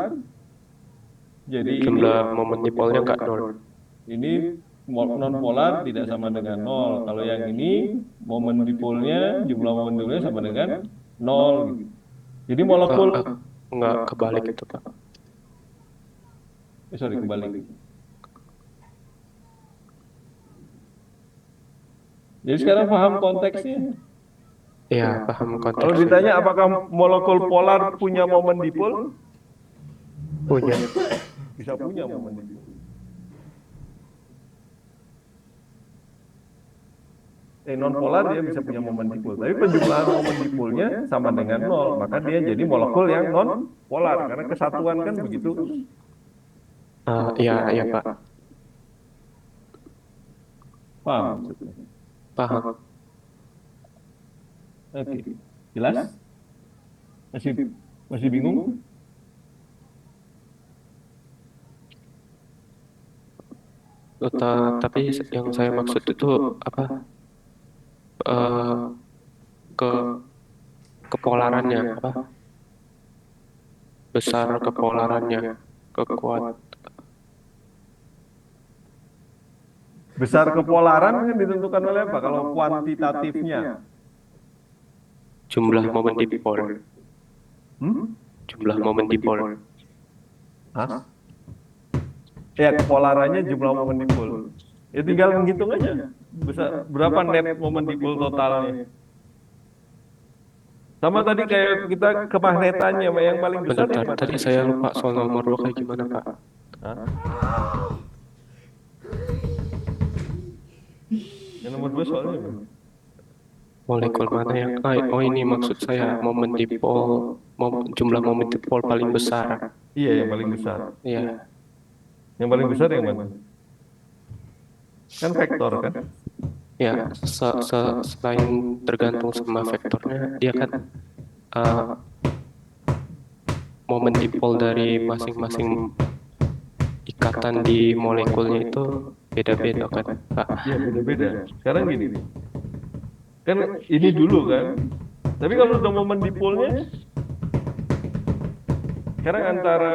jadi ini Jumlah momen dipolnya nggak nol. ini non polar tidak sama dengan 0. Kalau yang ini momen dipolnya, jumlah momen dipolnya sama dengan 0. Jadi molekul, Nggak kebalik itu Pak. sorry kebalik. Jadi sekarang paham konteksnya. Iya, paham Kalau konteksnya. ditanya apakah molekul polar punya momen dipol, Punya. bisa punya momen dipol. non polar dia bisa punya momen dipol. Tapi penjumlahan momen dipolnya sama dengan nol, maka dia jadi molekul yang non polar karena kesatuan kan begitu. Iya, iya Pak, Paham maksudnya? paham. Oke, jelas? Masih masih bingung? Tapi yang saya maksud itu apa? eh ke kepolarannya apa? Besar kepolarannya, kekuat. Besar kepolaran kan ditentukan oleh apa? Kalau kuantitatifnya, Jumlah momen dipol, hmm? jumlah momen dipol. Hah? Ya, kepolarannya jumlah momen dipol. Ya tinggal menghitung aja. Berapa net momen dipol totalnya. Sama tadi kayak kita kemagnetannya, yang paling besar Bentar, yang mana? tadi saya lupa soal nomor 2 kayak gimana Pak? Hah? Yang nomor 2 soalnya apa? Molekul mana yang oh ini maksud saya momen dipol, jumlah momen dipol paling besar. Iya, yang paling besar. Iya, Yang paling besar yang mana? Kan vektor kan? ya selain tergantung sama vektornya, dia kan momen dipol dari masing-masing ikatan di molekulnya itu beda-beda kan Pak? Iya, beda-beda. Sekarang gini, kan ini dulu kan. Tapi kalau udah momen dipolnya, sekarang antara,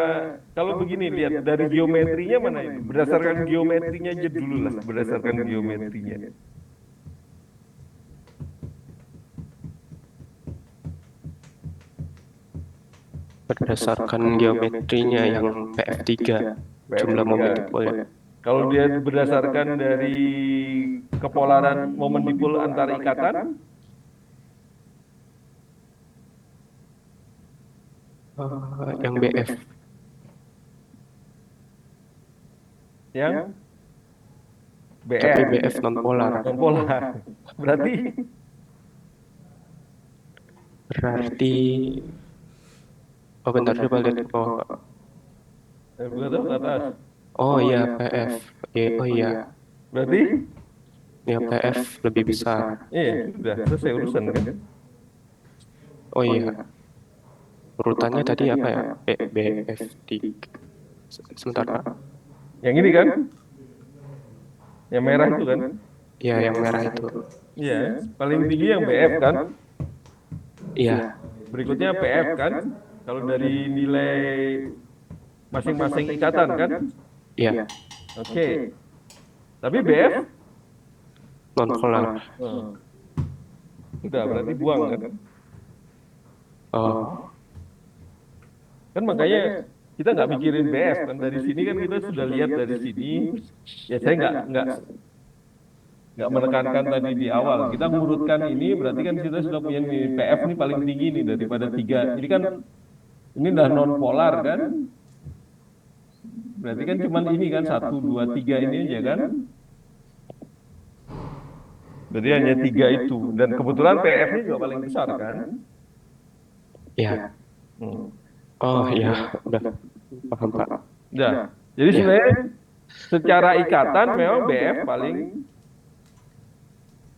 kalau begini lihat dari geometrinya mana ini? Berdasarkan geometrinya aja dulu lah, berdasarkan geometrinya. Berdasarkan geometrinya yang PF3, jumlah momen dipolnya. Kalau dia berdasarkan dari kepolaran momen dipol antar ikatan, Yang BF, yang tapi BF, BF non polar. non polar. Berarti Oh bentar coba lihat ke bawah Pak. bukan tahu ke atas. Oh iya PF, oh iya, Berarti ya PF lebih besar. iya, sudah selesai urusan kan? Oh iya, urutannya tadi apa ya? BF3. Sebentar Pak. Yang ini kan? Yang merah itu kan? Iya yang merah itu. Iya, paling tinggi yang BF kan? Iya, Berikutnya PF kan? Kalau dari nilai masing-masing ikatan kan? iya Oke. Tapi BF? non polar. Udah, berarti buang kan? Oh Kan makanya kita nggak mikirin BF kan, dari sini kan kita sudah lihat dari sini. Ya saya nggak menekankan tadi di awal. Kita ngurutkan ini berarti kan kita sudah punya nih, PF ini paling tinggi nih daripada 3. Jadi kan ini udah non polar kan? Berarti kan cuman ini kan 1, 2, 3 ini aja kan? Jadi hanya 3 itu, dan kebetulan PF-nya juga paling besar kan? iya. Hmm. Oh iya, udah paham Pak. Ya, jadi sebenarnya secara ikatan memang BF paling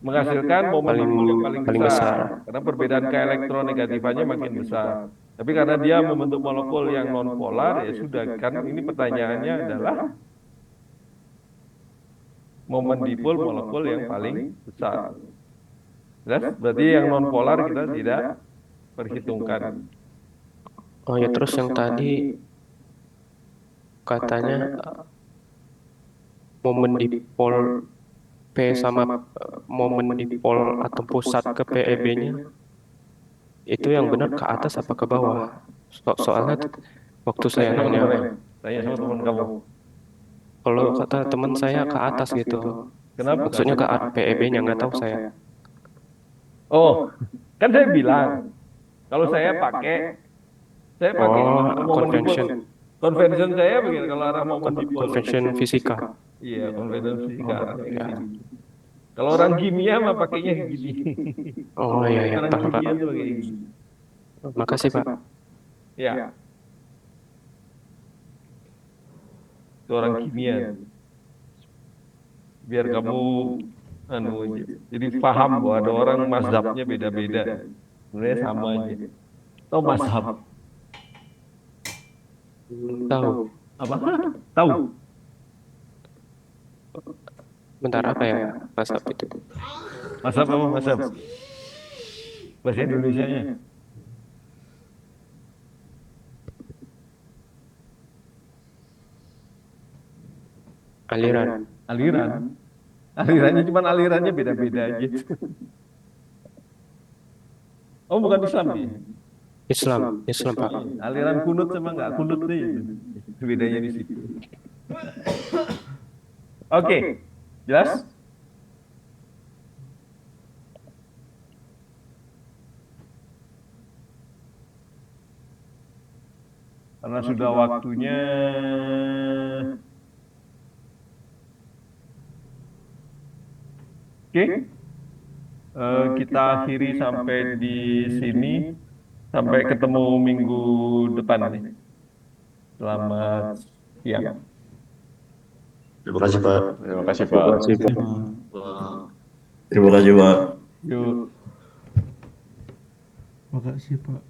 menghasilkan momen dipol yang paling paling besar. besar. Karena perbedaan keelektronegatifannya makin besar. Tapi karena dia membentuk molekul yang non polar, ya sudah. Kan ini pertanyaannya adalah momen dipol molekul yang paling besar. Jelas? Berarti yang non polar kita tidak perhitungkan. Oh ya terus yang tadi katanya momen dipol P sama momen dipol atom pusat ke PeB-nya itu yang benar ke atas apa ke bawah? Soalnya waktu saya nanya, Tanya sama teman kamu. kalau kata teman saya ke atas gitu. Kenapa? Maksudnya ke PeB-nya nggak tahu saya. Oh, kan saya bilang kalau saya pakai momen Convention, dipol. Convention saya begini, kalau arah momen dipol. convention fisika. Iya, konvensi fisika. Ya. Kalau orang kimia mah pakainya gini. Oh iya ya, Orang Pak, Pak. kimia tuh pakai gini. Makasih Pak. Ya, itu orang kimia. Biar kamu anu aja. Jadi paham bahwa ada orang mazhabnya beda-beda. Sebenarnya sama aja. Tahu mazhab? Tahu. Apa? Tahu. Bentar apa ya mazhab itu? Mazhab apa mazhab? Bahasa Indonesianya. Aliran. Aliran. Alirannya cuma alirannya beda-beda aja. Oh, bukan Islam ya? Islam Pak. Aliran kunut sama nggak kunut deh. Bedanya di situ. Oke, jelas? Karena sudah waktunya. Oke, kita akhiri sampai di sini. Sampai ketemu minggu depan nih. Selamat siang. Terima kasih Pak. Terima kasih Pak. Terima kasih Pak. Yuk. Makasih Pak.